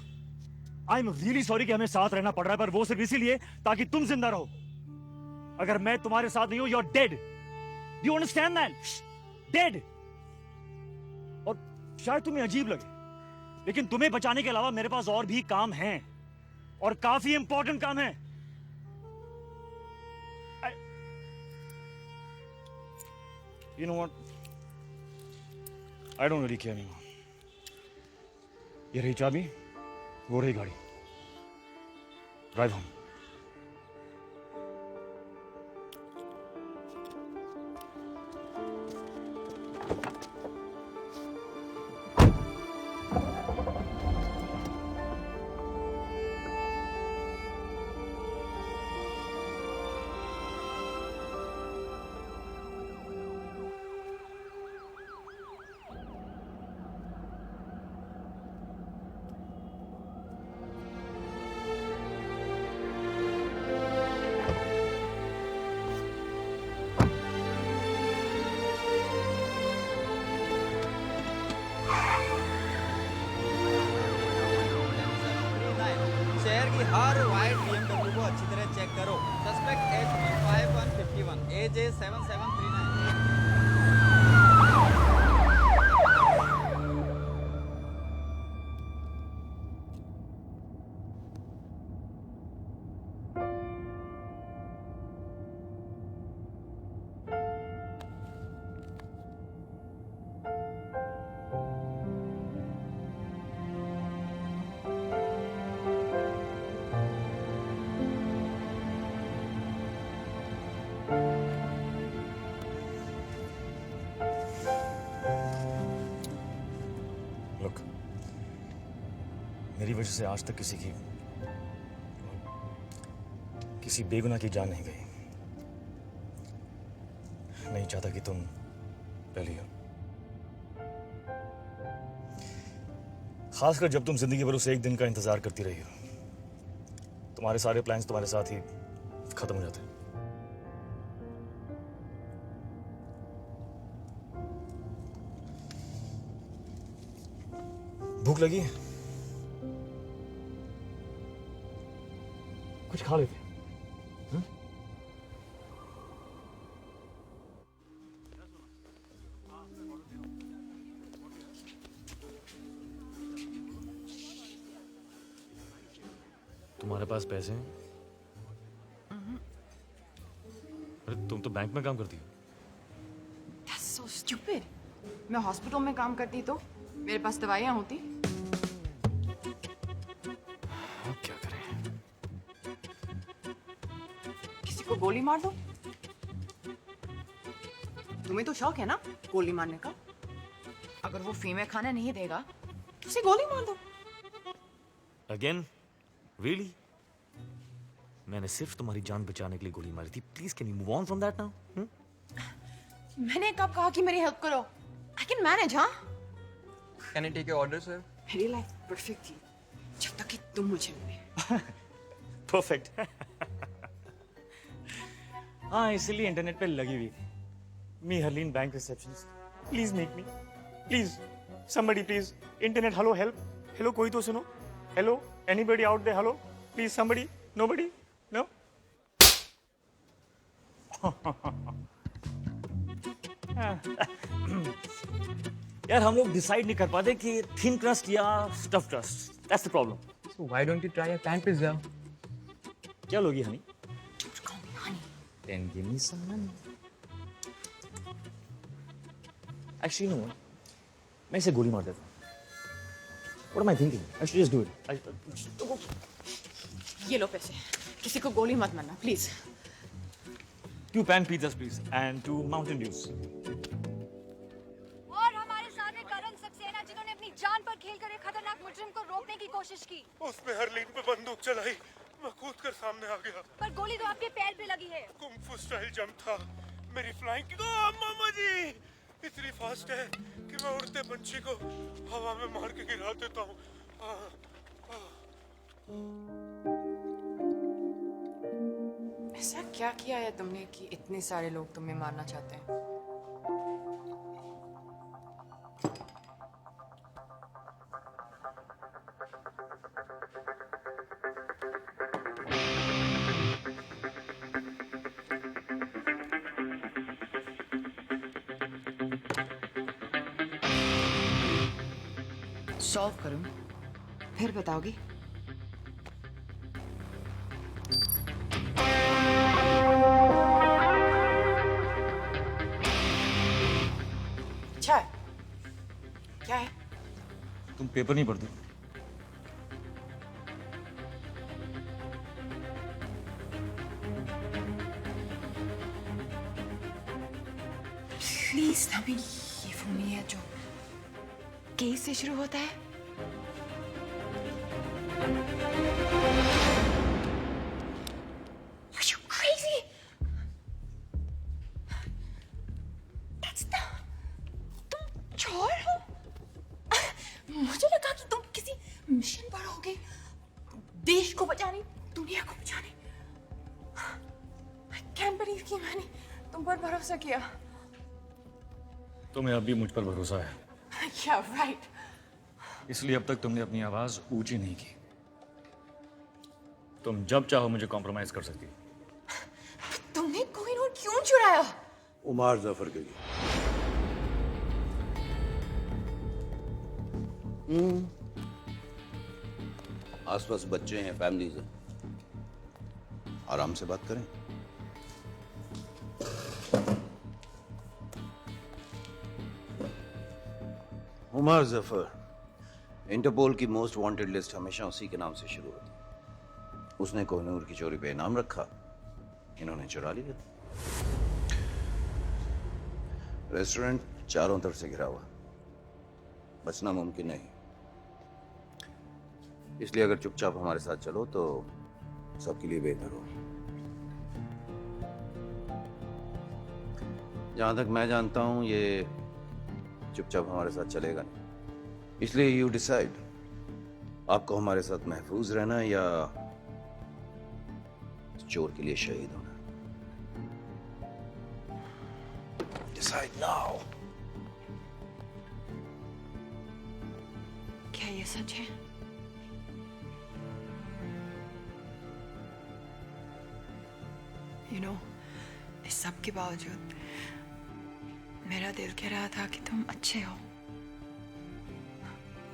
I am really sorry कि हमें साथ रहना पड़ रहा है, पर वो सिर्फ इसीलिए ताकि तुम जिंदा रहो। अगर मैं तुम्हारे साथ नहीं हूं, you are dead. Do you understand that? Dead. और शायद तुम्हें अजीब लगे, लेकिन तुम्हें बचाने के अलावा मेरे पास और भी काम हैं, और काफी इंपॉर्टेंट काम है। You know what? I don't really care anymore. ये रही चाबी, वो रही गाड़ी। Drive home. शहर की हर वाइट BMW को अच्छी तरह चेक करो। Suspect HP5151, AJ7739। Look, मेरी वजह से आज तक किसी बेगुनाह की जान नहीं गई। नहीं चाहता कि तुम पहली हो, खासकर जब तुम जिंदगी भर उस एक दिन का इंतजार करती रही हो। तुम्हारे सारे प्लान्स तुम्हारे साथ ही खत्म हो जाते। भूख लगी है? कुछ खा लेते। तुम्हारे पास पैसे हैं? अरे तुम तो बैंक में काम करती हो। That's so stupid. मैं हॉस्पिटल में काम करती तो मेरे पास दवाइयाँ होती। अब क्या करें? किसी को गोली मार दो। तुम्हें तो शौक है ना गोली मारने का? अगर वो फीमेल खाना नहीं देगा तो उसे गोली मार दो। Again? Really? मैंने सिर्फ तुम्हारी जान बचाने के लिए गोली मारी थी। Please, can you move on from that now? मैंने कब कहा कि मेरी हेल्प करो? I can manage, हाँ? Can I take your order, sir? मेरी लाइफ परफेक्ट थी जब तक कि तुम मुझे मिले। Perfect. हाँ, इसलिए इंटरनेट पे लगी हुई थी। Me, Harleen, bank receptionist. Please make me. Please. Somebody, please. Internet, hello, help. Hello, कोई तो सुनो. Hello, anybody out there? Hello, please, somebody. Nobody? No? यार हम लोग डिसाइड नहीं कर पाते कि थिन ट्रस्ट या stuff trust. That's the problem. So why don't you try a pan pizza? क्या लोगी Honey? Then give me some money. Actually, no. मैं इसे गोली मार देता हूँ. What am I thinking? I should just do it. ये लो पैसे. किसी को गोली मत मारना, please. 2 pan pizzas, please, and 2 Mountain Dews. और हमारे साथ है करण सक्सेना, जिन्होंने अपनी जान पर खेलकर एक खतरनाक मुजरिम को रोकने की कोशिश की. उसने हरलीन पे बंदूक चलाई. मैं कूद कर सामने आ गया. पर गोली तो आपके पैर पे लगी है. कुंग फू स्टाइल जंप था. मेरी फ्लाइंग की मामा जी इतनी फास्ट है कि मैं उड़ते पंछी को हवा में मार के गिरा देता हूँ. ऐसा क्या किया है तुमने कि इतने सारे लोग तुम्हें मारना चाहते हैं? सॉल्व करूं, फिर बताओगी? अच्छा है. क्या है? तुम पेपर नहीं पढ़ते? प्लीज अभी ये फोन नहीं है जो केस से शुरू होता है. Are you crazy? That's the... तुम चोर हो? मुझे लगा कि तुम किसी मिशन पर होगे, देश को बचाने, दुनिया को बचाने. I can't believe कि मैंने तुम पर भरोसा किया. तुम्हें अब भी मुझ पर भरोसा है. Yeah, right. इसलिए अब तक तुमने अपनी आवाज ऊंची नहीं की. तुम जब चाहो मुझे कॉम्प्रोमाइज कर सकती हो. तुमने कोहिनूर क्यों चुराया? उमर जफर के लिए. आसपास बच्चे हैं, फैमिलीज हैं. आराम से बात करें. उमर जफर, इंटरपोल की मोस्ट वांटेड लिस्ट हमेशा उसी के नाम से शुरू होती है. उसने कोहिनूर की चोरी पे इनाम रखा, इन्होंने चुरा लिया. रेस्टोरेंट चारों तरफ से घिरा हुआ, बचना मुमकिन नहीं. इसलिए अगर चुपचाप हमारे साथ चलो तो सबके लिए बेहतर हो. जहां तक मैं जानता हूं ये चुपचाप हमारे साथ चलेगा नहीं. इसलिए यू डिसाइड, आपको हमारे साथ महफूज रहना या चोर के लिए शहीद होना. Decide now. क्या ये सच है? You know, इस सब के बावजूद मेरा दिल कह रहा था कि तुम अच्छे हो,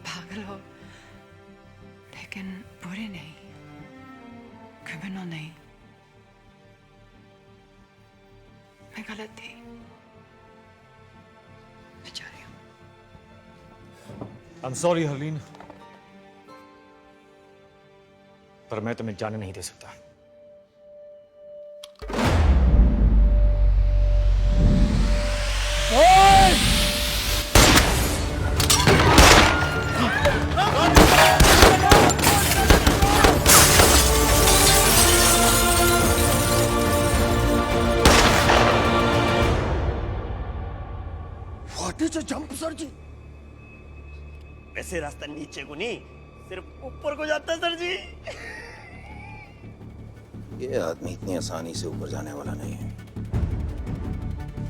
पागल हो, लेकिन बुरे नहीं, क्रिमिनल नहीं. मैं गलत थी, बेचारी हूँ. I'm sorry, हरलीन, पर मैं तुम्हें जाने नहीं दे सकता. What is a jump, sir जी? वैसे रास्ता नीचे को नहीं, सिर्फ ऊपर को जाता है सर जी. ये आदमी इतनी आसानी से ऊपर जाने वाला नहीं है.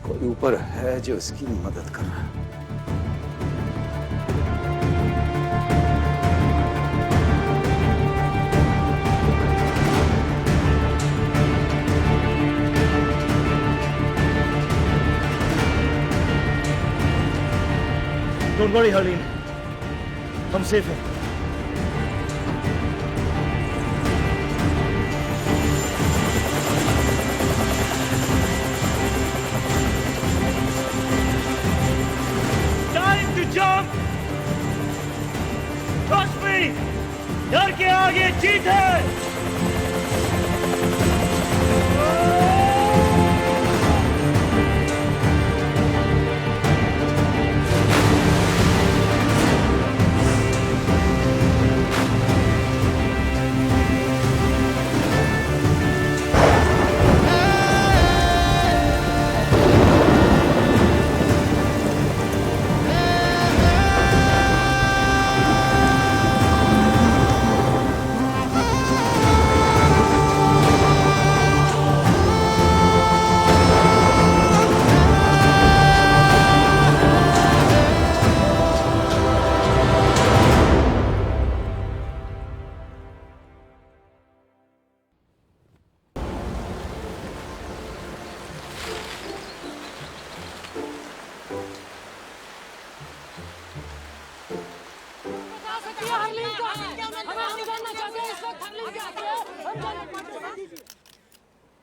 कोई ऊपर है जो इसकी मदद कर रहा है। डोंट वरी हरलीन, हम सेफ हैं। Time to jump. Trust me, डर के आगे जीत है।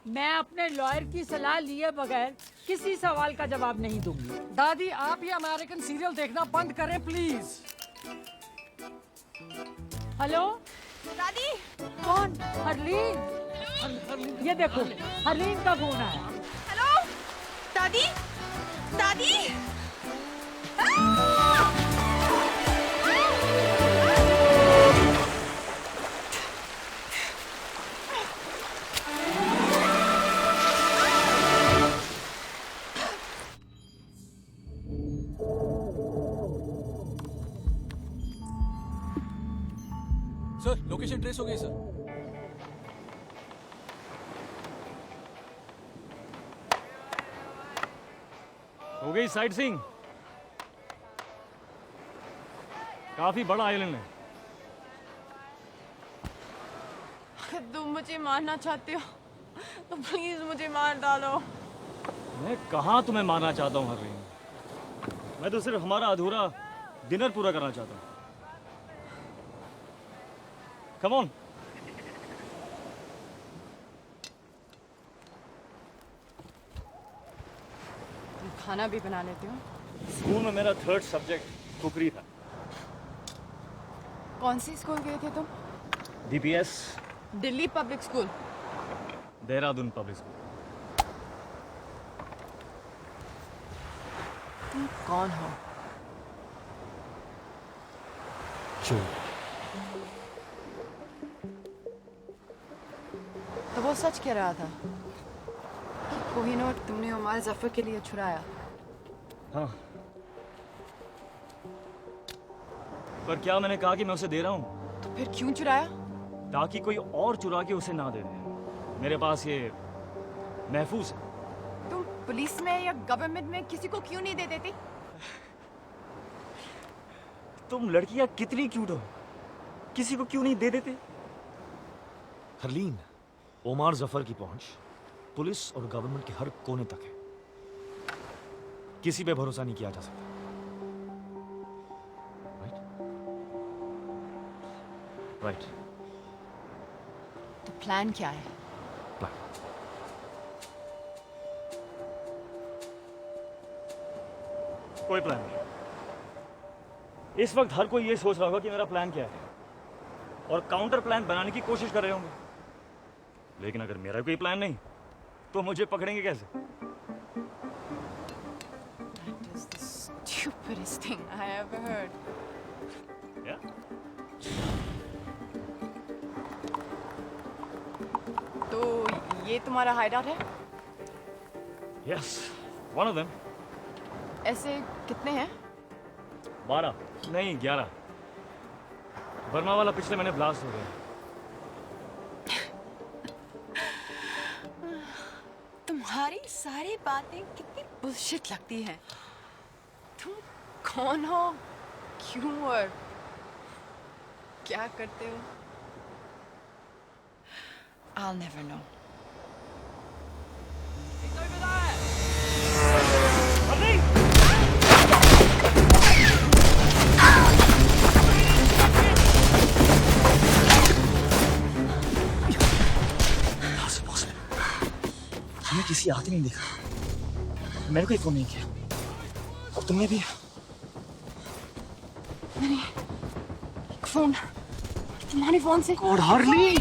मैं अपने लॉयर की सलाह लिए बगैर किसी सवाल का जवाब नहीं दूंगी। दादी आप ये अमेरिकन सीरियल देखना बंद करें प्लीज। हेलो दादी। कौन? हरलीन। ये देखो हरलीन का फोन आया। हेलो दादी। दादी सर लोकेशन ट्रेस हो गई सर। हो गई साइट सीइंग। काफी बड़ा आइलैंड है। तुम मुझे मारना चाहते हो तो प्लीज मुझे मार डालो। मैं कहाँ तुम्हें मारना चाहता हूँ हरलीन, मैं तो सिर्फ हमारा अधूरा डिनर पूरा करना चाहता हूँ। Come on. तुम खाना भी बना लेते हो? स्कूल में मेरा 3rd सब्जेक्ट कुकरी था। कौन सी स्कूल गए थे तुम? DPS, Delhi public school. Dehradun public school. तुम कौन हो? चोर। तो वो सच कह रहा था कि कोहिनूर तुमने उमर जफर के लिए छुड़ाया। हाँ, पर क्या मैंने कहा कि मैं उसे दे रहा हूँ? तो फिर क्यों चुराया? ताकि कोई और चुरा के उसे ना दे दे। मेरे पास ये महफूज है। तुम पुलिस में या गवर्नमेंट में किसी को क्यों नहीं दे देती? तुम लड़कियां कितनी क्यूट हो, किसी को क्यों नहीं दे देते? हरलीन, ओमार जफर की पहुंच पुलिस और गवर्नमेंट के हर कोने तक है। किसी पे भरोसा नहीं किया जा सकता। राइट। तो प्लान क्या है? कोई प्लान नहीं। इस वक्त हर कोई ये सोच रहा होगा कि मेरा प्लान क्या है और काउंटर प्लान बनाने की कोशिश कर रहे होंगे। लेकिन अगर मेरा कोई प्लान नहीं तो मुझे पकड़ेंगे कैसे? That is the stupidest thing I ever heard. Yeah? तो ये तुम्हारा हाइडआउट है? Yes, one of them. ऐसे कितने हैं? 12 नहीं 11। बर्मा वाला पिछले महीने ब्लास्ट हो गया। तुम तुम्हारी सारी बातें कितनी बुलशिट लगती हैं। तुम कौन हो, क्यों और क्या करते हो? I'll never know. हमें किसी आते नहीं देखा, मैंने कोई फोन नहीं किया, और तुमने भी? मैंने फोन तुम्हारे फोन से। और हार्ली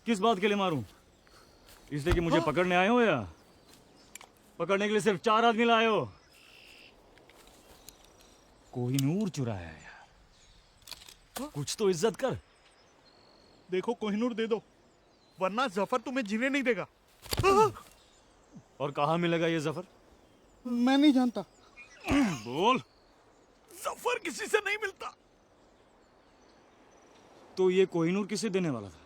किस बात के लिए मारूं? इसलिए कि मुझे पकड़ने आए हो या पकड़ने के लिए सिर्फ 4 आदमी लाए हो? कोहिनूर चुराया यार, कुछ तो इज्जत कर। देखो कोहिनूर दे दो, वरना जफर तुम्हें जीने नहीं देगा। और कहाँ मिलेगा ये जफर? मैं नहीं जानता। बोल। जफर किसी से नहीं मिलता। तो ये कोहिनूर किसे देने वाला था?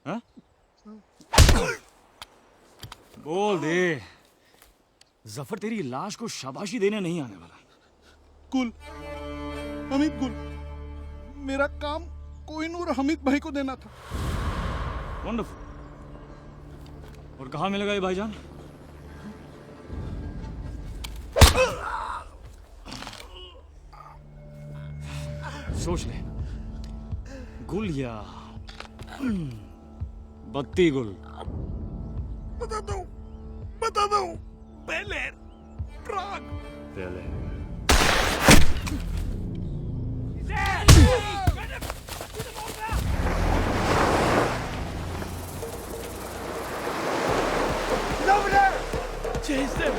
हाँ? बोल दे। जफर तेरी लाश को शाबाशी देने नहीं आने वाला। कुल, हमीद कुल, मेरा काम कोहिनूर हमीद भाई को देना था। वंडरफुल। और कहाँ मिलेगा ये भाईजान? सोच ले, गुल या बत्ती गुल? बता दो पहले प्राग। पहले Chase them!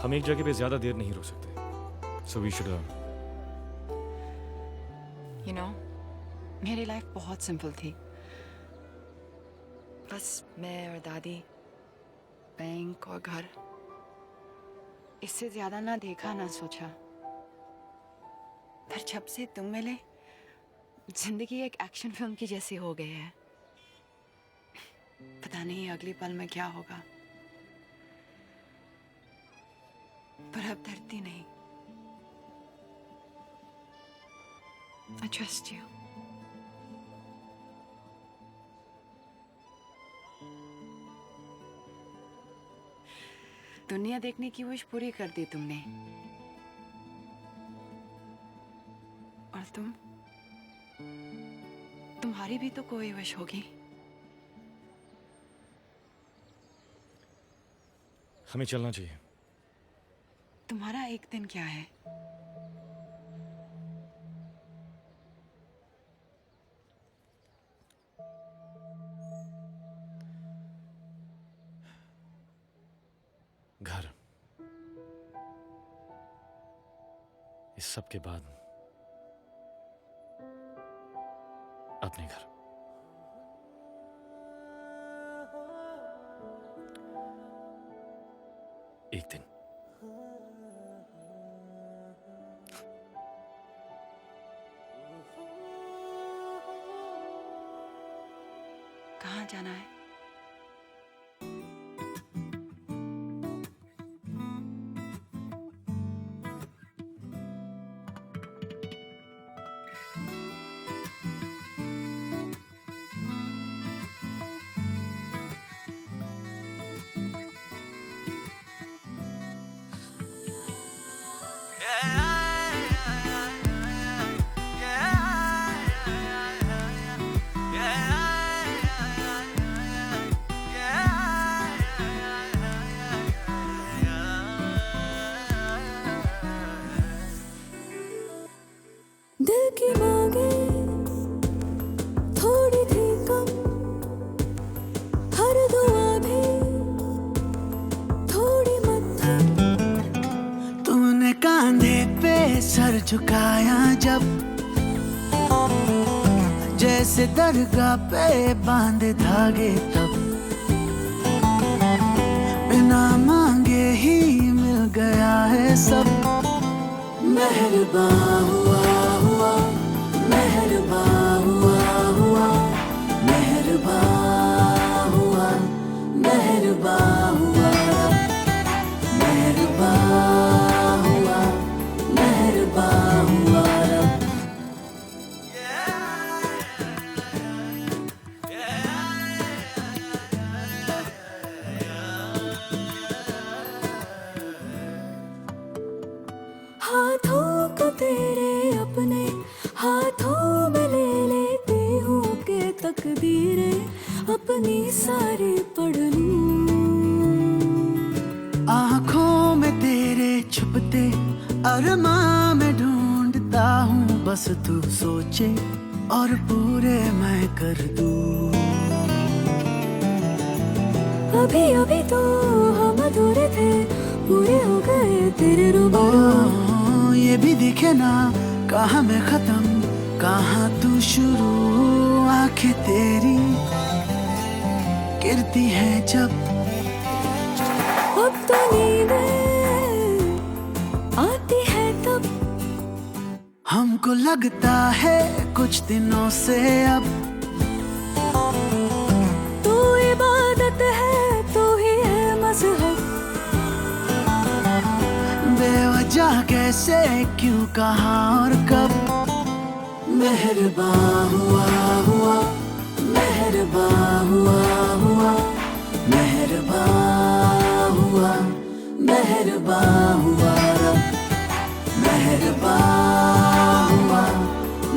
हम एक जगह पे ज्यादा देर नहीं रुक सकते, so we should you know, मेरी लाइफ बहुत सिंपल थी। बस मैं और दादी, बैंक और घर, इससे ज्यादा ना देखा ना सोचा। पर जब से तुम मिले, जिंदगी एक एक्शन फिल्म की जैसी हो गई है। पता नहीं अगले पल में क्या होगा, पर अब डरती नहीं। I trust you. दुनिया देखने की विश पूरी कर दी तुमने, और तुम्हारी भी तो कोई विश होगी। हमें चलना चाहिए। तुम्हारा एक दिन क्या है? घर। इस सब के बाद अपने घर। एक दिन। कहाँ जाना है? दिल की मांगे थोड़ी थी कम, हर दुआ भी थोड़ी मध्यम। तूने कांधे पे सर झुकाया जब, जैसे दरगाह पे बांधे धागे तब, बिना मांगे ही मिल गया है सब। मेहरबान हुआ हुआ, मेहरबान हुआ हुआ, मेहरबान हुआ, मेहरबान हुआ, मेहरबान हुआ, मेहरबान हुआ। हाथों को तेरे अपने हाथों में ले लेती हूँ कि तकदीरें अपनी सारी पढ़ लूं। आँखों में तेरे छुपते अरमां में ढूंढता हूँ, बस तू सोचे और पूरे मैं कर दूं। अभी अभी तो हम अधूरे थे, पूरे हो गए तेरे रूबरू। ये भी दिखे ना कहाँ मैं खत्म कहाँ तू शुरू, आंखें तेरी गिरती हैं जब, अब तो नींदें आती है तब। हमको लगता है कुछ दिनों से अब, तू इबादत है तू ही है मज़हब। बेवजह कैसे क्यों कहाँ और कब, मेहरबान हुआ हुआ, मेहरबान हुआ हुआ, मेहरबान हुआ, मेहरबान हुआ रब, मेहरबान हुआ,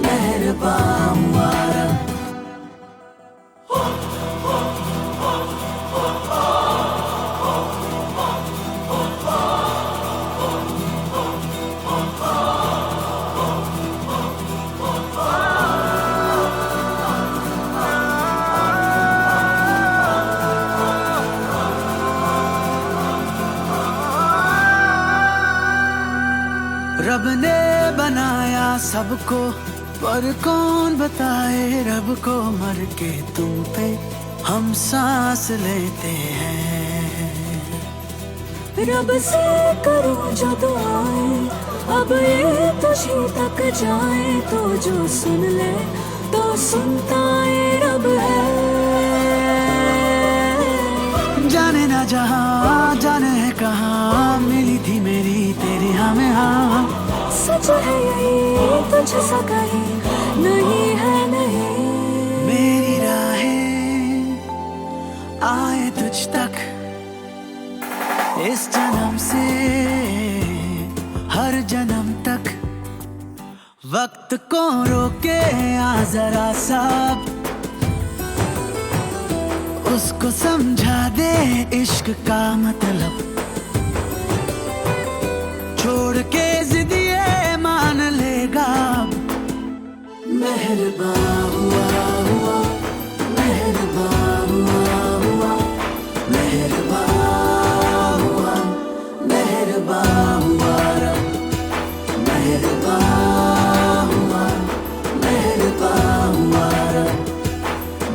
मेहरबान हुआ रब। रब ने बनाया सबको, पर कौन बताए रब को, मर के तुम पे हम सांस लेते हैं। रब से करो जो दुआएं, अब ये तुझी तक जाए, तो जो सुन ले तो सुनता ये रब है। जाने ना जहाँ जाने है कहाँ, मिली थी मेरी तेरी हमें हाँ। सच है यही तुझ सा कहीं नहीं है नहीं। मेरी राहें आए तुझ तक इस जन्म से हर जन्म तक, वक्त को रोके आ जरा सा, उसको समझा दे इश्क का मतलब, छोड़ के जिद ये मान लेगा। मेहरबान हुआ हुआ, मेहरबान हुआ हुआ, मेहरबान हुआ, मेहरबान हुआ रब, मेहरबान हुआ, मेहरबान हुआ रब,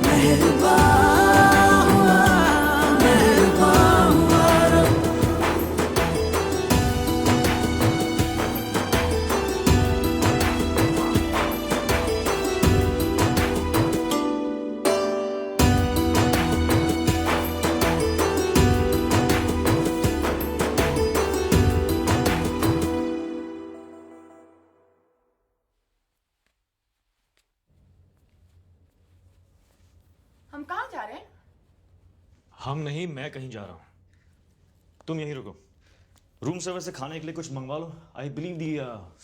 मेहरबान हुआ, मेहरबान हुआ रब। हम कहाँ जा रहे हैं? हम नहीं, मैं कहीं जा रहा हूं। तुम यहीं रुको। रूम सर्विस से खाने के लिए कुछ मंगवा लो। I believe the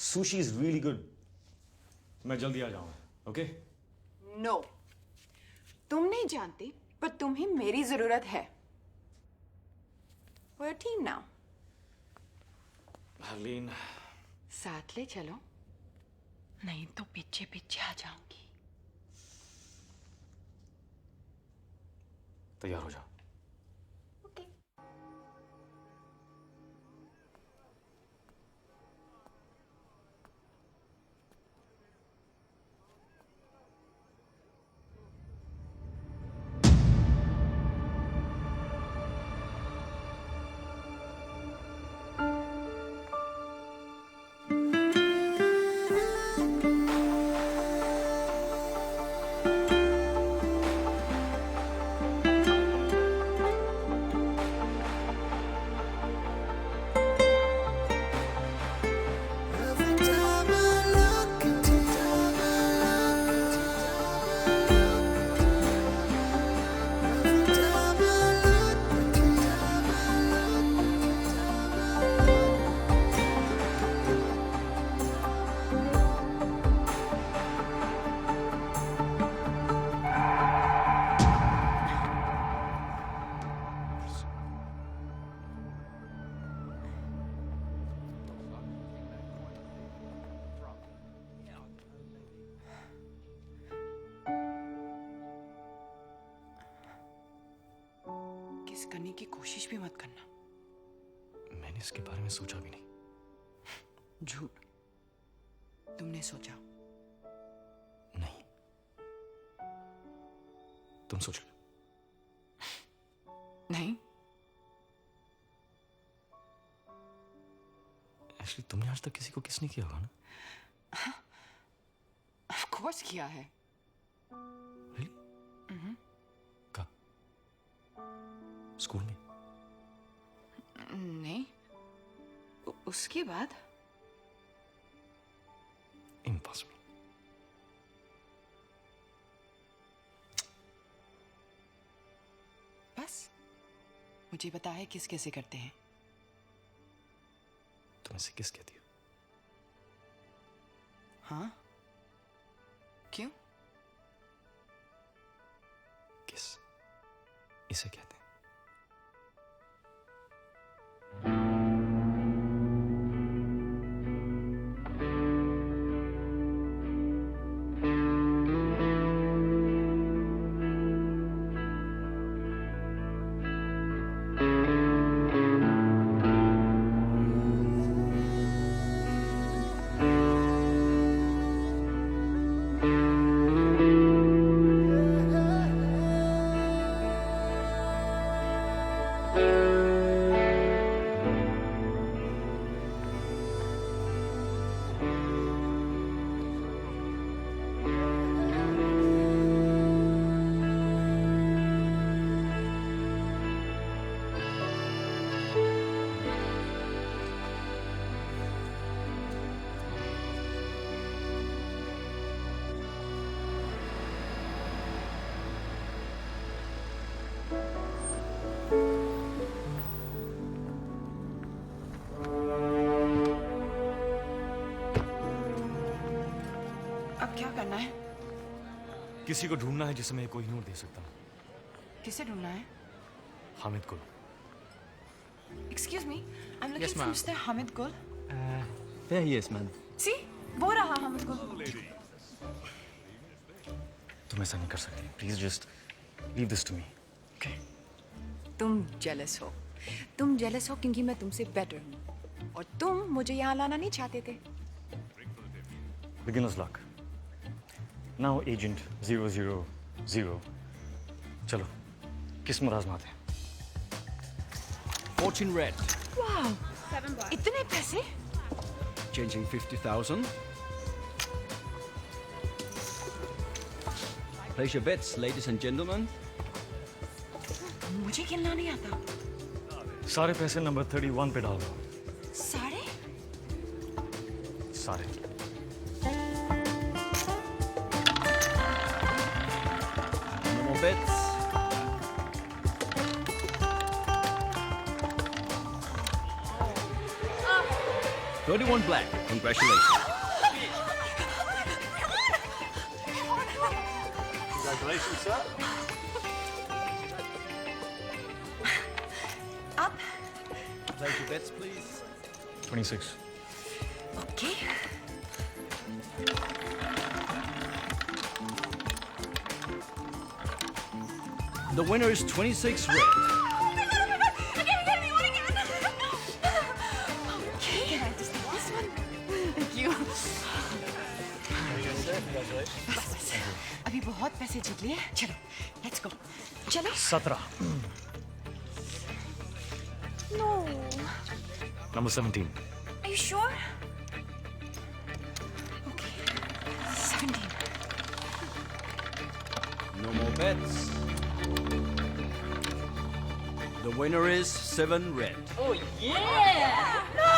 sushi is really good. मैं जल्दी आ जाऊंगा। ओके? नो, तुम नहीं जानती, पर तुम्हें मेरी जरूरत है। We're a team now. Harleen, साथ ले चलो, नहीं तो पीछे पीछे आ जाऊंगी। तैयार हो जाओ। किस करने की कोशिश भी मत करना। मैंने इसके बारे में सोचा भी नहीं। झूठ, तुमने सोचा। नहीं, तुम सोच लो। नहीं, एक्चुअली तुमने आज तक किसी को किस नहीं किया होगा ना? ऑफ कोर्स किया है। स्कूल में? नहीं, उसके बाद। इम्पॉसिबल। बस मुझे पता है किस कैसे करते हैं। तुम इसे किस कहती हो? हाँ, क्यों? किस इसे कहते हैं। किसी को ढूंढना है जिसे मैं कोहिनूर दे सकता हूँ। किसे ढूंढना है? हामिद को। Excuse me, I'm looking Yes, for ma'am. Mr. Hamid Gul. There he is, man. See, वो रहा Hamid Gul. तुम ऐसा नहीं कर सकती। Please just leave this to me. तुम जेलस हो। तुम जेलस हो क्योंकि मैं तुमसे बेटर हूँ और तुम मुझे यहाँ लाना नहीं चाहते थे। Beginners luck. Now agent 000। चलो किस्मत आजमाते हैं। Fortune red. वाह, 7 bars. इतने पैसे? Changing 50,000. Place your bets, ladies and gentlemen. मुझे खेलना नहीं आता। सारे पैसे नंबर 31 पे डाल दो। सारे? सारे। No more bets. Oh. 31 black. Congratulations. Congratulations, sir. Up. Place your bets, please. 26. Okay. The winner is 26 red. Okay, can I just take this one? Thank you. बस, अभी बहुत पैसे जीत लिए। चलो, let's go. चलो। 17. No. Number 17. Are you sure? Okay. 17. No more bets. The winner is 7 red. Oh yeah! No!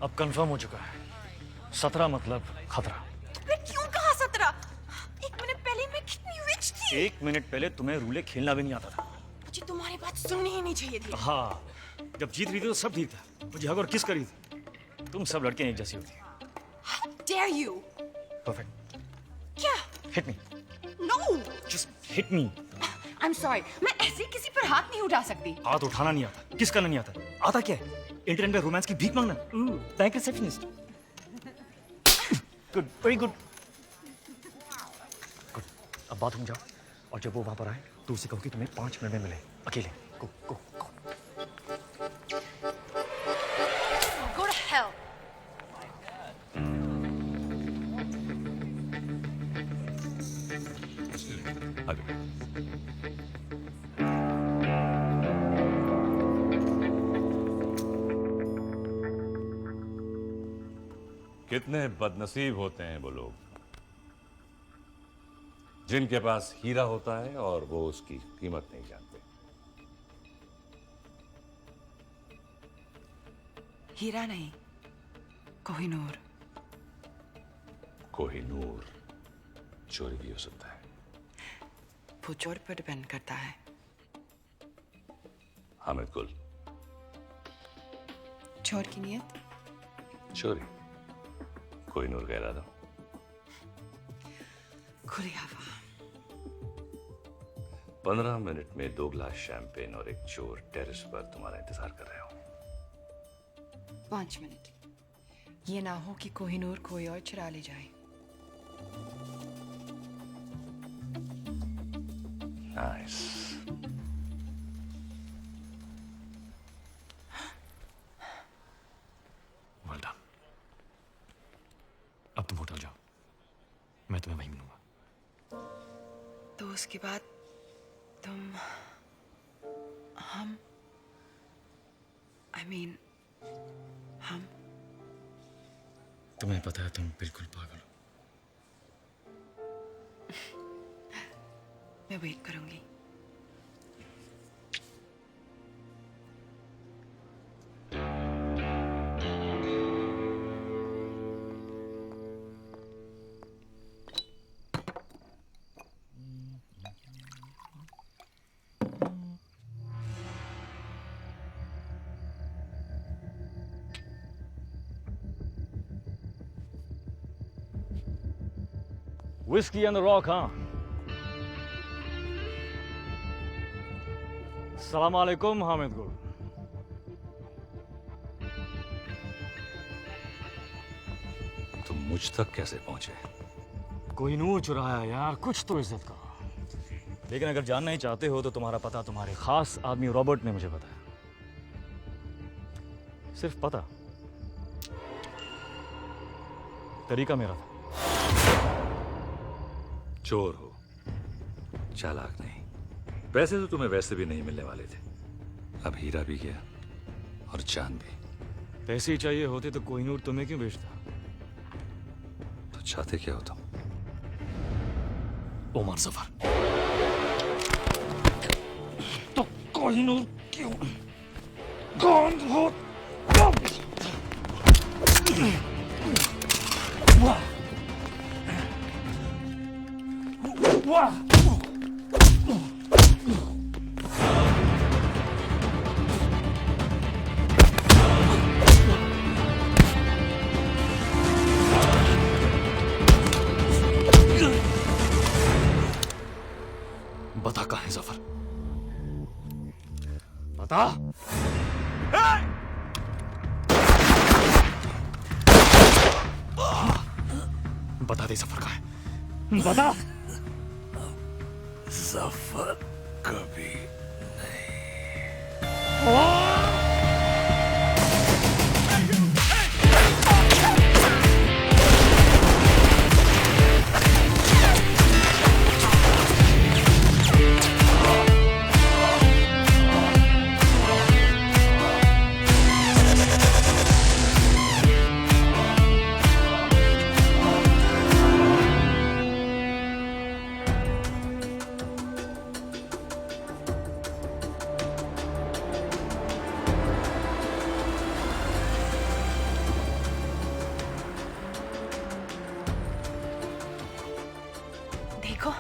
अब कंफर्म हो चुका है। 17 मतलब खतरा। मैं क्यों कहा 17? 1 मिनट पहले मैं कितनी रिच थी। 1 मिनट पहले तुम्हें रूले खेलना भी नहीं आता था। मुझे तुम्हारी बात सुननी ही नहीं चाहिए थी। हाँ, जब जीत रही थी तो सब ठीक था। मुझे हग और किस करी थी। तुम सब लड़के एक जैसी होती। How dare you? परफेक्ट। क्या? Hit me. No! Just hit me. I'm sorry, मैं ऐसे किसी पर हाथ नहीं उठा सकती। हाथ उठाना नहीं आता, किस करना नहीं आता। आता क्या है? इंटरनेट पे रोमांस की भीख मांगना। Bank receptionist. Good, very good. Good, अब बात हो जाओ और जब वो वहां पर आए तो उसे कहो कि तुम्हें 5 मिनट में मिले अकेले। गो गो गो। Go to hell. कितने बदनसीब होते हैं वो लोग जिनके पास हीरा होता है और वो उसकी कीमत नहीं जानते। हीरा नहीं, कोहिनूर। कोहिनूर चोरी भी हो सकता है। वो चोर पर डिपेंड करता है। हामिद गुल। चोर की नियत? चोरी। कोहिनूर का इरादा। खुली हवा। 15 मिनट में 2 गिलास शैंपेन और एक चोर टेरेस पर तुम्हारा इंतजार कर रहे हो। 5 मिनट। ये ना हो कि कोहिनूर कोई और चुरा ले जाए। नाइस। Well done. अब तुम होटल जाओ, मैं तुम्हें वहीं मिलूंगा। तो उसके बाद तुम हम I mean हम तुम्हें पता है तुम बिल्कुल पागल हो। मैं वेट करूंगी। Whiskey on the rock, huh? Assalamu alaikum, Hamid Gul. तुम मुझ तक कैसे पहुंचे? कोहिनूर चुराया यार, कुछ तो इज्जत करो। लेकिन अगर जानना ही चाहते हो तो तुम्हारा पता तुम्हारे खास आदमी रॉबर्ट ने मुझे बताया। सिर्फ पता, तरीका मेरा था। चोर हो, चालाक नहीं। पैसे तो तुम्हें वैसे भी नहीं मिलने वाले थे, अब हीरा भी गया और चांद भी। पैसे ही चाहिए होते तो कोहिनूर तुम्हें क्यों बेचता? तो चाहते क्या हो तुम? ओमर जफर। तो कोहिनूर क्यों? कौन हो तुम? वाह! वाह! बता कहाँ है जफर? बता। बता दे जफर कहाँ है? बता। जफर कभी देखो,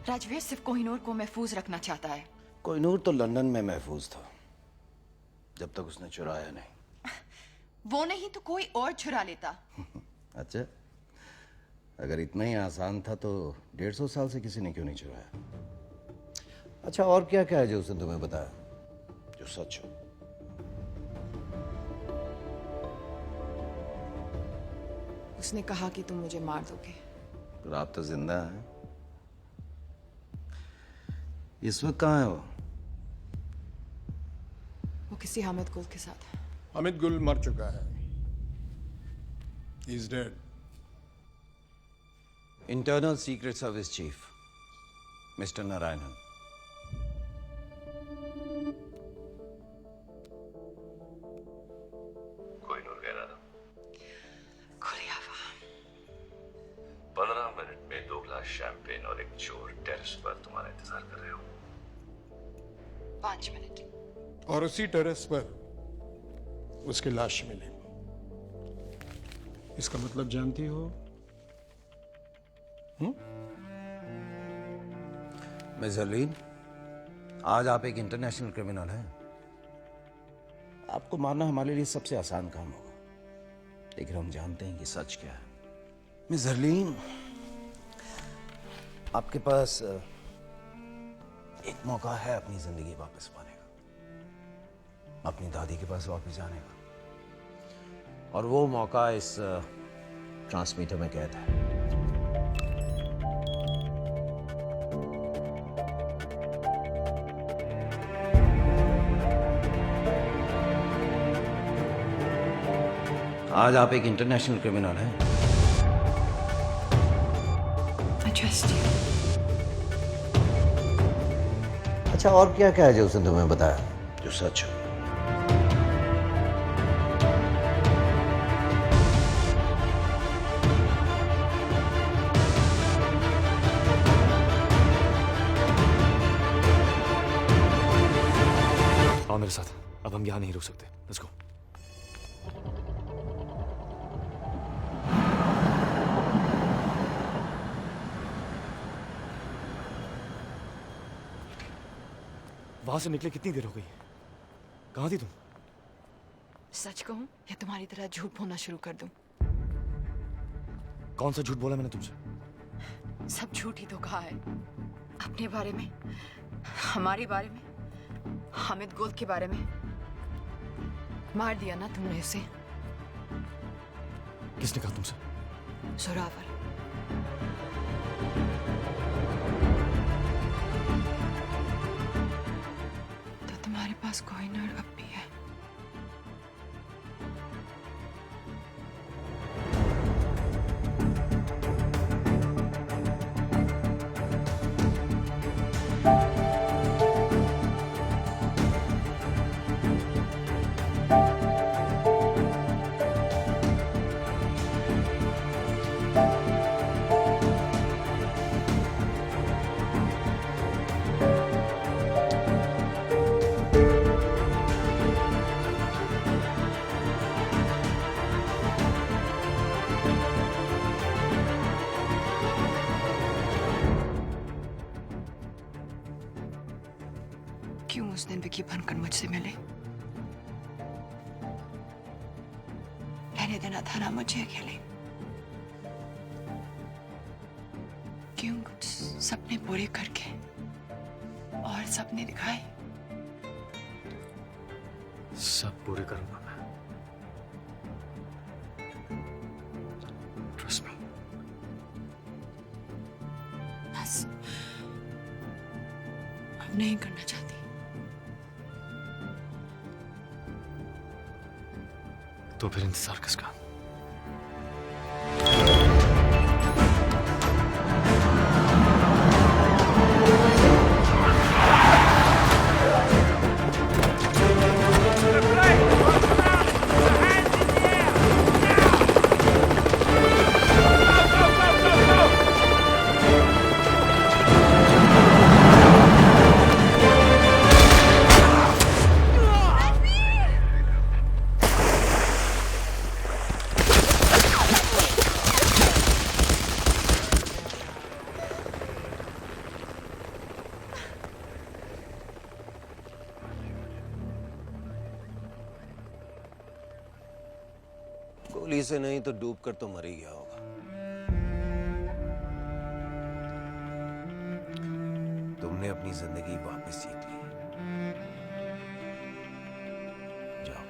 राजवीर सिर्फ कोहिनूर को महफूज रखना चाहता है। कोहिनूर तो लंदन में महफूज था, जब तक उसने चुराया नहीं। वो नहीं तो कोई और चुरा लेता। अच्छा, अगर इतना ही आसान था तो 150 साल से किसी ने क्यों नहीं चुराया? अच्छा, और क्या क्या है जो उसने तुम्हें बताया जो सच हो? उसने कहा कि तुम मुझे मार दोगे। पर आप तो जिंदा हैं। इस वक्त कहाँ है वो? वो किसी हामिद गुल के साथ है। हामिद गुल मर चुका है। He is dead. Internal secret service chief mister Narayanan. Kohinoor कह रहा था 15 मिनट में 2 ग्लास शैंपेन और एक चोर टेरेस पर तुम्हारा इंतजार कर रहे हो। 5 मिनट। और उसी टेरेस पर उसकी लाश मिली। इसका मतलब जानती हो? मिस हरलीन, आज आप एक इंटरनेशनल क्रिमिनल हैं। आपको मारना हमारे लिए सबसे आसान काम होगा, लेकिन हम जानते हैं कि सच क्या है। मिस हरलीन, आपके पास एक मौका है अपनी जिंदगी वापस पाने का, अपनी दादी के पास वापस जाने का, और वो मौका इस ट्रांसमीटर में कैद है। आज आप एक इंटरनेशनल क्रिमिनल हैं। I trust you. अच्छा, और क्या क्या है जो उसने तुम्हें बताया जो सच हो? आओ मेरे साथ, अब हम यहाँ नहीं रुक सकते। Let's go. वहां से निकले कितनी देर हो गई? कहाँ थी तुम? सच कहूं या तुम्हारी तरह झूठ बोलना शुरू कर दूं? कौन सा झूठ बोला मैंने तुमसे? सब झूठ ही तो कहा है, अपने बारे में, हमारे बारे में, हामिद गोल्ड के बारे में। मार दिया ना तुमने उसे। किसने कहा तुमसे? जोरावर। तो तुम्हारे पास कोहिनूर अब भी है। क्यों उस दिन विकी बनकर मुझसे मिले? रहने देना था ना मुझे अकेले। क्यों कुछ सपने पूरे करके और सपने दिखाए? सब पूरे करूंगा मैं। Trust me. बस अब नहीं करना चाहती। तो फिर इंतजार किसका? गोली से नहीं तो डूब कर तो मर ही गया होगा। तुमने अपनी जिंदगी वापस जीत ली। जाओ।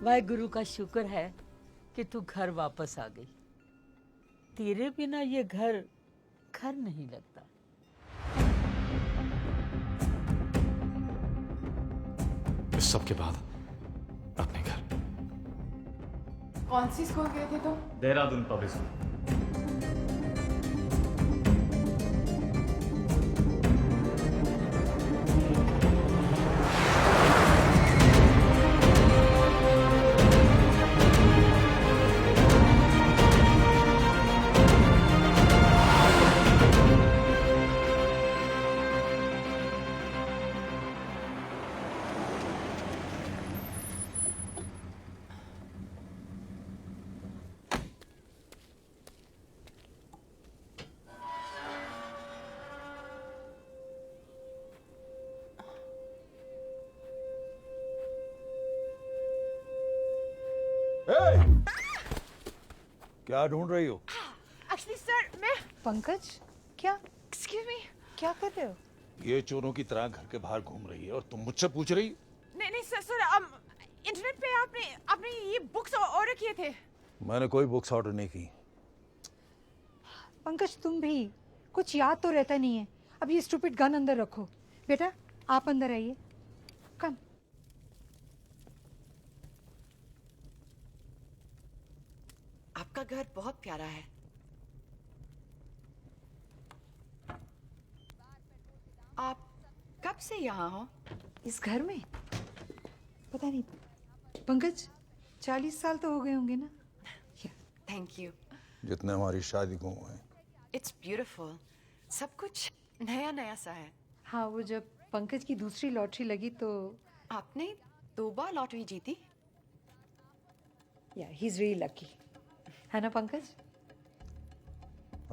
वाहेगुरु का शुक्र है कि तू घर वापस आ गई। तेरे बिना ये घर घर नहीं लगता। इस सब के बाद अपने घर। कौन सी स्कूल गए थे तुम? Dehradun public school. क्या ढूंढ रही हो? एक्चुअली सर मैं पंकज क्या एक्सक्यूज मी क्या कर रहे हो? ये चोरों की तरह घर के बाहर घूम रही है और तुम मुझसे पूछ रही? नहीं नहीं सर सर इंटरनेट पे आपने आपने ये बुक्स ऑर्डर किए थे। मैंने कोई बुक्स ऑर्डर नहीं की। पंकज तुम भी कुछ याद तो रहता नहीं है। अब ये स्टूपिड गन अंदर रखो। बेटा आप अंदर आइए। कम। आपका घर बहुत प्यारा है। आप कब से यहाँ हो? इस घर में पता नहीं पंकज 40 साल तो हो गए होंगे ना। Thank you. जितने हमारी शादी को हुए हैं। It's beautiful. सब कुछ नया नया सा है। हाँ वो जब पंकज की दूसरी लॉटरी लगी तो आपने 2 बार लॉटरी जीती। या ही इज रियली लकी है ना पंकज?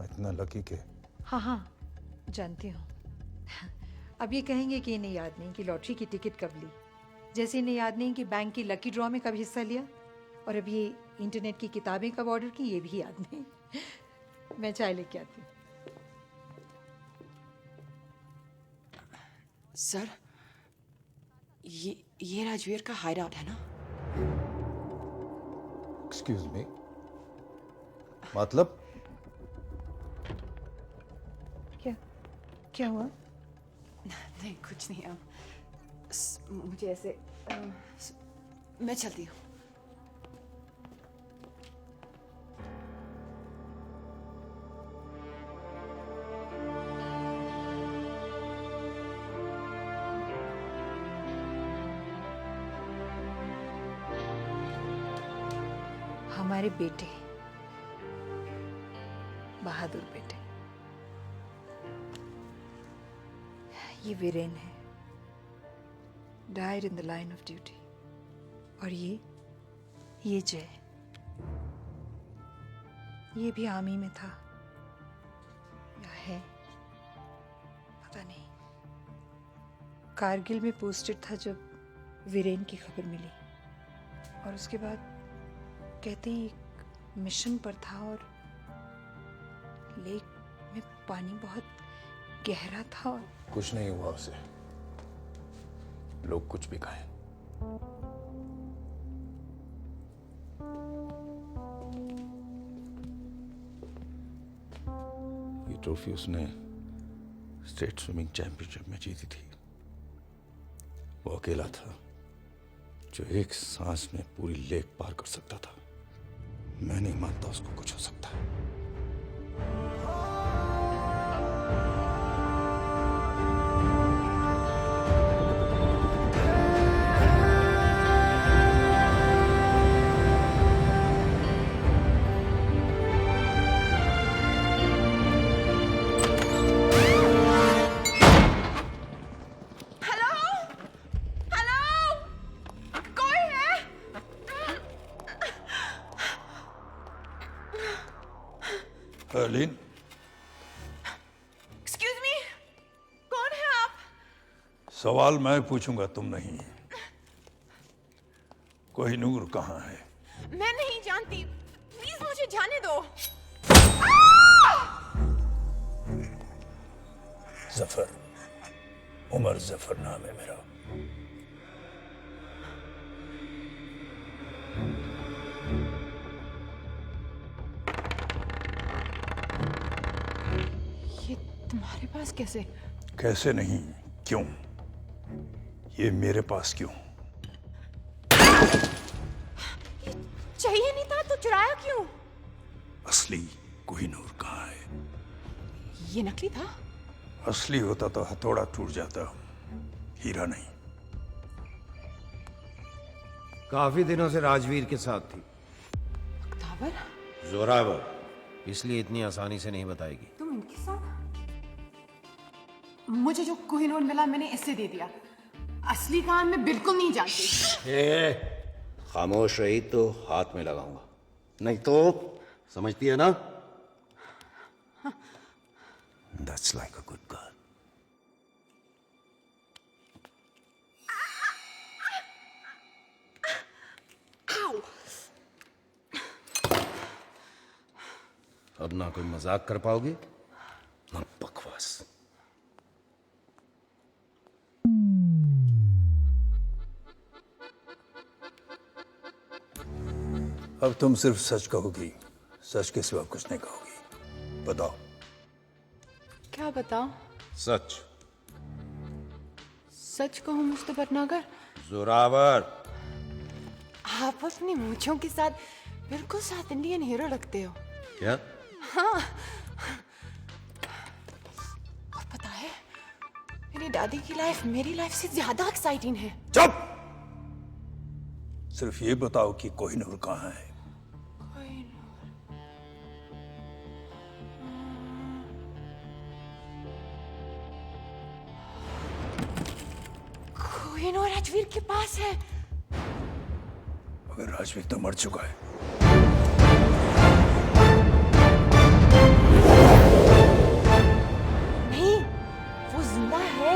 इतना लकी के? हाँ हाँ जानती हूँ। अब ये कहेंगे कि इन्हें याद नहीं कि लॉटरी की टिकट कब ली, जैसे इन्हें याद नहीं कि बैंक की लकी ड्रॉ में कब हिस्सा लिया, और अब ये इंटरनेट की किताबें कब ऑर्डर की ये भी याद नहीं। मैं चाय लेके आती हूँ। सर ये राजवीर का हाइड आउट है ना? एक्सक्यूज मी, मतलब? क्या हुआ? नहीं कुछ नहीं। मुझे ऐसे मैं चलती हूँ। हमारे बेटे, बहादुर बेटे, ये वीरेन है, died in the line of duty. और ये जय, ये भी आर्मी में था या है पता नहीं। कारगिल में पोस्टेड था जब वीरेन की खबर मिली, और उसके बाद कहते हैं एक मिशन पर था और लेक में पानी बहुत गहरा था और कुछ नहीं हुआ उसे, लोग कुछ भी कहें। ये ट्रॉफी उसने स्टेट स्विमिंग चैंपियनशिप में जीती थी। वो अकेला था जो एक सांस में पूरी लेक पार कर सकता था। मैं नहीं मानता उसको कुछ हो सकता है। हर्लीन, एक्सक्यूज मी, कौन है आप? सवाल मैं पूछूंगा, तुम नहीं। कोहिनूर कहाँ है? मैं नहीं जानती, प्लीज मुझे जाने दो। जफर, उमर जफर नाम है मेरा। ये तुम्हारे पास कैसे? कैसे नहीं, क्यों? ये मेरे पास क्यों? चाहिए नहीं था तो चुराया क्यों? असली कोहिनूर कहाँ है? ये नकली था। असली होता तो हथौड़ा टूट जाता, हीरा नहीं। काफी दिनों से राजवीर के साथ थी। अक्ताबर? जोरावर, इसलिए इतनी आसानी से नहीं बताएगी। तुम इनके साथ? मुझे जो कोहिनूर मिला मैंने इससे दे दिया। असली काम मैं बिल्कुल नहीं जानती। खामोश रही तो हाथ में लगाऊंगा, नहीं तो समझती है ना? That's like a good girl. अब ना कोई मजाक कर पाओगे ना बकवास। अब तुम सिर्फ सच कहोगी, सच के सिवा कुछ नहीं कहोगी। बताओ। क्या बताओ? सच। सच कहूँ मुझे भटनागर? जोरावर। आप अपनी मूंछों के साथ बिल्कुल साउथ इंडियन हीरो लगते हो। क्या? हाँ। और पता है, मेरी दादी की लाइफ मेरी लाइफ से ज्यादा एक्साइटिंग है। चुप! सिर्फ ये बताओ कि कोहिनूर कहाँ है? कोहिनूर राजवीर के पास है। मगर राजवीर तो मर चुका है। नहीं, वो जिंदा है।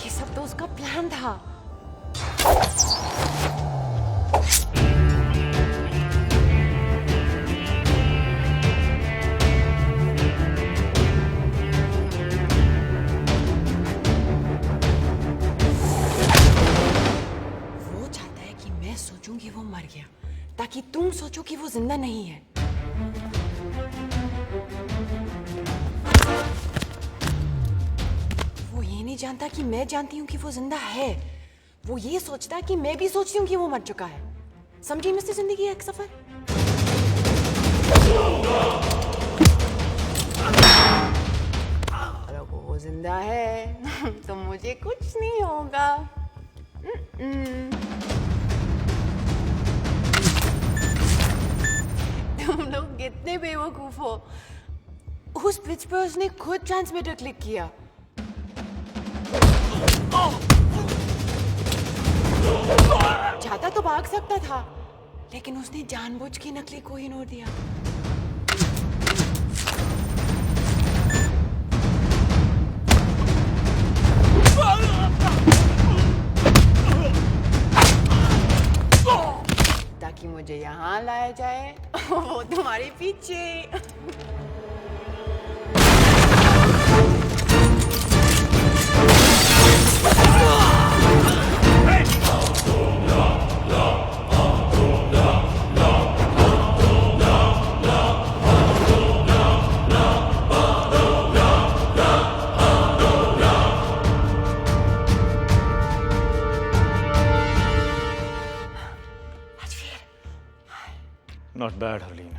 ये सब तो उसका प्लान था। सोचूं कि वो मर गया ताकि तुम सोचो कि वो जिंदा नहीं है। वो ये नहीं जानता कि मैं जानती हूँ कि वो जिंदा है। वो ये सोचता है कि मैं भी सोचती हूँ कि वो मर चुका है। समझी मिस्टर जिंदगी एक सफर? अगर वो जिंदा है तो मुझे कुछ नहीं होगा। तुम लोग कितने बेवकूफ हो। उस पिच पे उसने खुद ट्रांसमीटर क्लिक किया। चाहता तो भाग सकता था, लेकिन उसने जानबूझ के नकली कोहिनूर दिया। ताकि मुझे यहाँ लाया जाए, वो तुम्हारे पीछे। नॉट बैड हरलीन,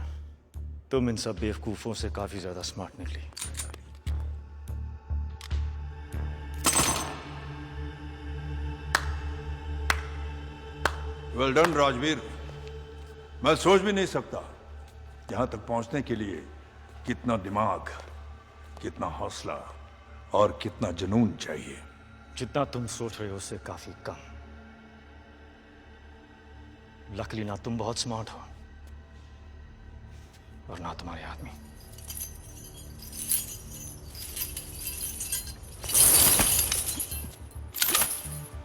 तुम इन सब बेवकूफों से काफी ज्यादा स्मार्ट निकली। Well done Rajveer. मैं सोच भी नहीं सकता यहां तक पहुंचने के लिए कितना दिमाग, कितना हौसला और कितना जुनून चाहिए। जितना तुम सोच रहे हो उससे काफी कम। लकीली ना तुम बहुत स्मार्ट हो और ना तुम्हारे आदमी।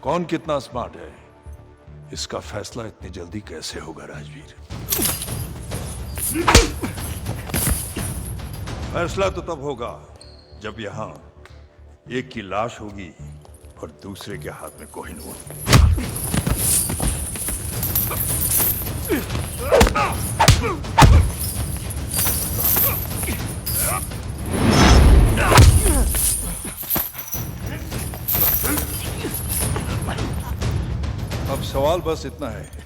कौन कितना स्मार्ट है इसका फैसला इतनी जल्दी कैसे होगा राजवीर? फैसला तो तब होगा जब यहां एक की लाश होगी और दूसरे के हाथ में कोहिनूर। अब सवाल बस इतना है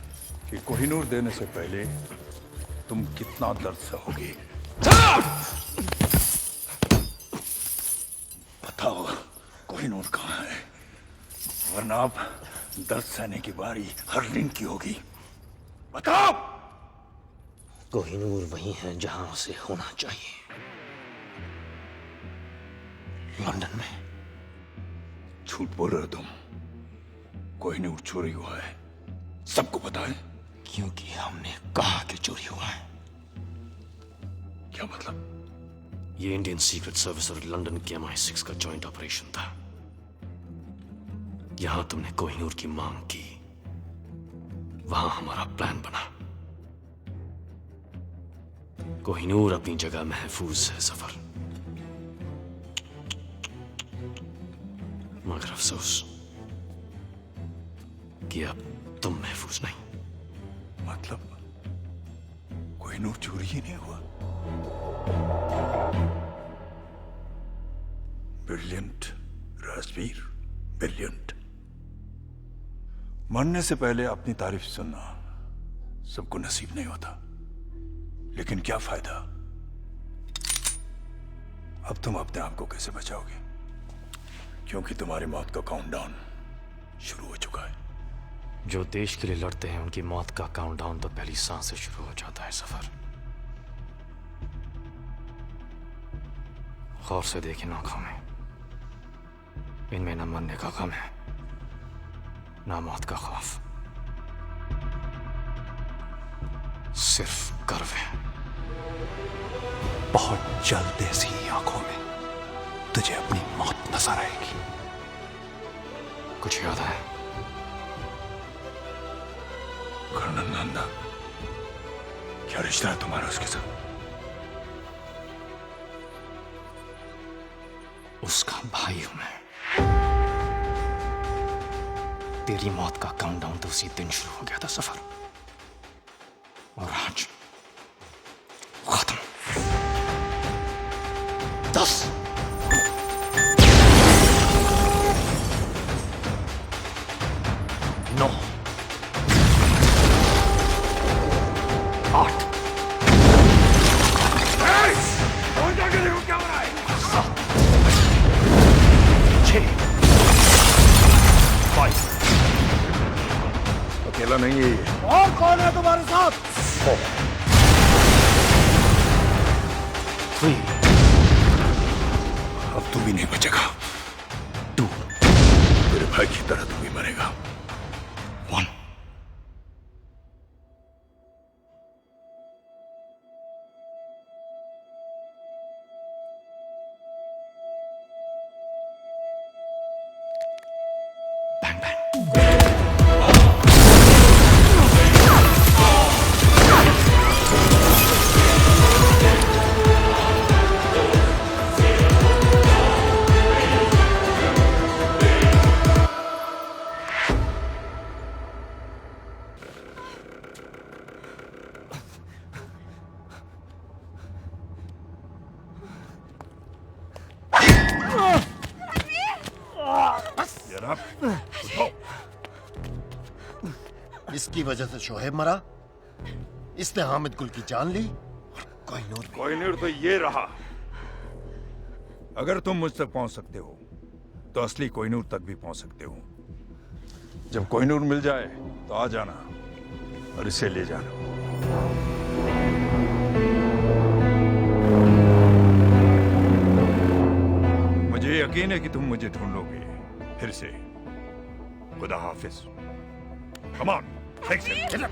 कि कोहिनूर देने से पहले तुम कितना दर्द सहोगे। बताओ कोहिनूर कहाँ है, वरना अब दर्द सहने की बारी हरलीन की होगी। बताओ। कोहिनूर वही है जहां उसे होना चाहिए, लंदन में। झूठ बोल रहे हो तुम। कोहिनूर चोरी हुआ है, सबको पता है। क्योंकि हमने कहा कि चोरी हुआ है। क्या मतलब? ये इंडियन सीक्रेट सर्विस और लंदन के MI6 का जॉइंट ऑपरेशन था। यहां तुमने कोहिनूर की मांग की, वहां हमारा प्लान बना। कोहिनूर अपनी जगह महफूज है सफर, मगर अफसोस कि अब तुम महफूज नहीं। मतलब कोहिनूर चोरी ही नहीं हुआ? Brilliant Rajveer, brilliant. मरने से पहले अपनी तारीफ सुनना सबको नसीब नहीं होता, लेकिन क्या फायदा? अब तुम अपने आप को कैसे बचाओगे? क्योंकि तुम्हारी मौत का काउंटडाउन शुरू हो चुका है। जो देश के लिए लड़ते हैं उनकी मौत का काउंटडाउन तो पहली सांस से शुरू हो जाता है सफर। गौर से देखें आंखों में, इनमें न मरने का गम है ना मौत का खौफ, सिर्फ गर्व है। बहुत जल्द ऐसी आंखों में तुझे अपनी मौत नजर आएगी। कुछ याद है? कर्नल नंदा, क्या रिश्ता है तुम्हारा उसके साथ? उसका भाई हूं मैं। तेरी मौत का काउंटडाउन तो उसी दिन शुरू हो गया था सफर, और आज खत्म। 10 9 8 जाके देखो क्या हो रहा है। 7 6 5 अकेला नहीं है ये। और कौन है तुम्हारे साथ? 4 3 अब तू भी नहीं बचेगा। 2 तेरे भाई की तरह तू भी मरेगा। 1 Bang bang. जनाब, उठो। इसकी वजह से शोहेब मरा, इसने हामिद गुल की जान ली, और कोहिनूर तो ये रहा। अगर तुम मुझ तक पहुंच सकते हो तो असली कोहिनूर तक भी पहुंच सकते हो। जब कोहिनूर मिल जाए तो आ जाना और इसे ले जाना। मुझे यकीन है कि तुम मुझे ढूंढोगे फिर से। खुदा हाफिज। Come on, take it.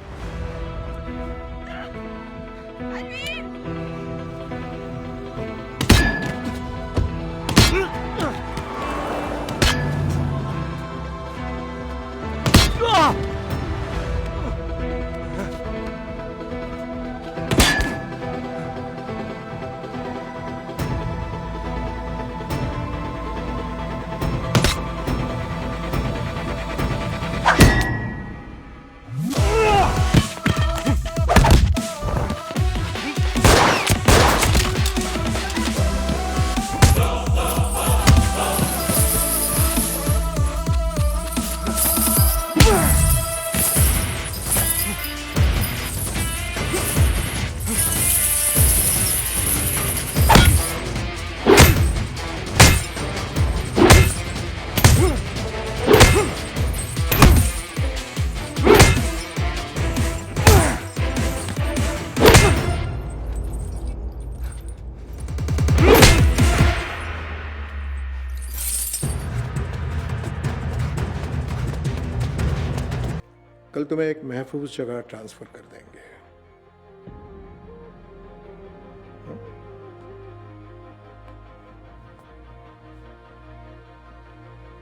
कल तुम्हें एक महफूज जगह ट्रांसफर कर देंगे।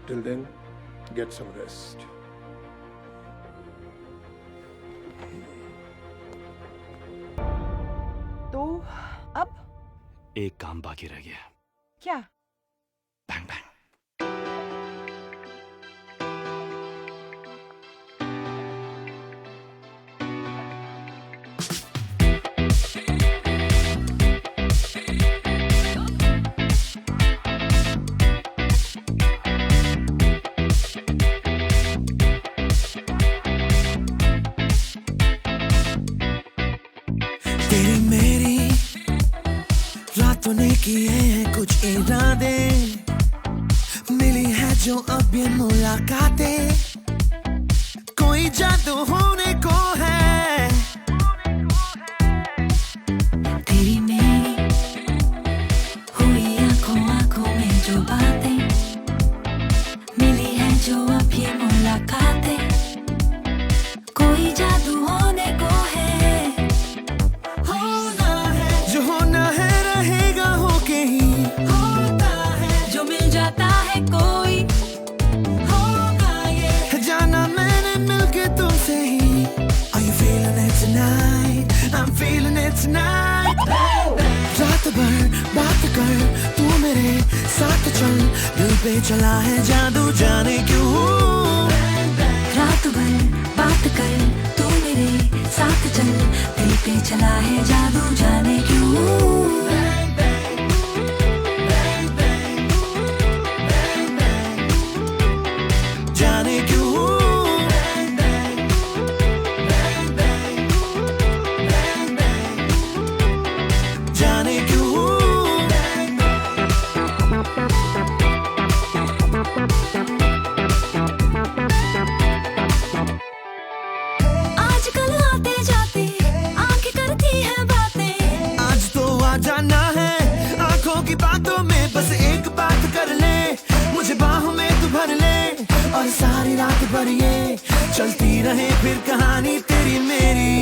Till then, get some rest. तो अब एक काम बाकी रह गया। क्या? Bang bang. तेरी मेरी रातों ने किए हैं कुछ इरादे, मिली है जो अब ये मुलाकातें, कोई जादू होने को है। तेरी मेरी हुई आंखों आंखों में जो बातें, मिली है जो अब ये मुलाकातें, कोई जादू होने को है। जो होना है रहेगा होके ही होता है, जो मिल जाता है कोई होगा ये। जाना मैंने मिलके तुमसे ही। Are you feeling it tonight? I'm feeling it tonight. रात भर बात कर तू मेरे साथ चल, दिल पे चला है जादू जाने क्यों। रात भर बात कर तू मेरे साथ चल, दिल पे चला है जादू जाने क्यों। जाने क्यों। जाने क्यों। आजकल आते जाते आंखें करती है बातें, आज तो आ जाना है आंखों की बातों में, बस एक बात कर ले, मुझे बाहों में तू भर ले, और सारी रात भर ये चलती रहे फिर कहानी तेरी मेरी।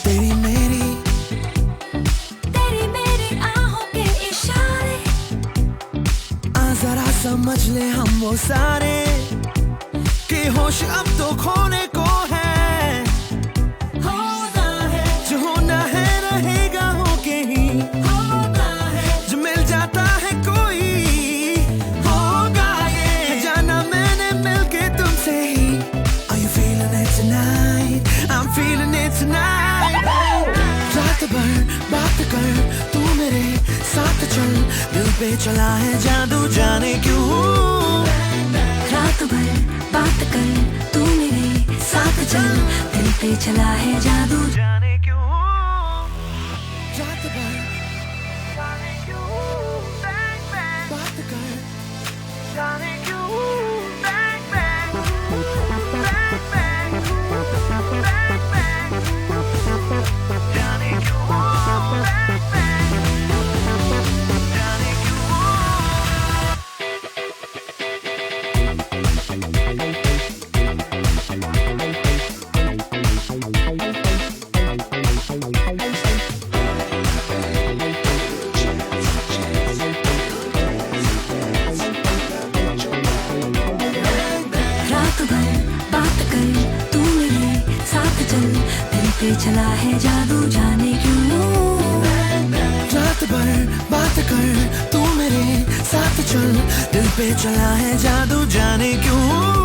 तेरी मेरी तेरी मेरी आहों के इशारे, आ जरा समझ ले हम वो सारे, कि होश अब तो खोने को है। होता है, जो होना है रहेगा होके ही होता है, जो मिल जाता है कोई होगा ये। जाना मैंने मिलके तुमसे ही। Are you feeling it tonight? I'm feeling it tonight. रात भर बात कर तू मेरे साथ चल, दिल पे चला है जादू जाने क्यों। रात भर बात कर तू मेरे साथ चल, दिल पे चला है जादू जाने क्यों। रात भर बात कर जाने क्यों। जाने रात भर बात कर तू मेरे साथ चल, दिल पे चला है जादू जाने क्यों। रात भर बात कर तू मेरे साथ चल, दिल पे चला है जादू जाने क्यों।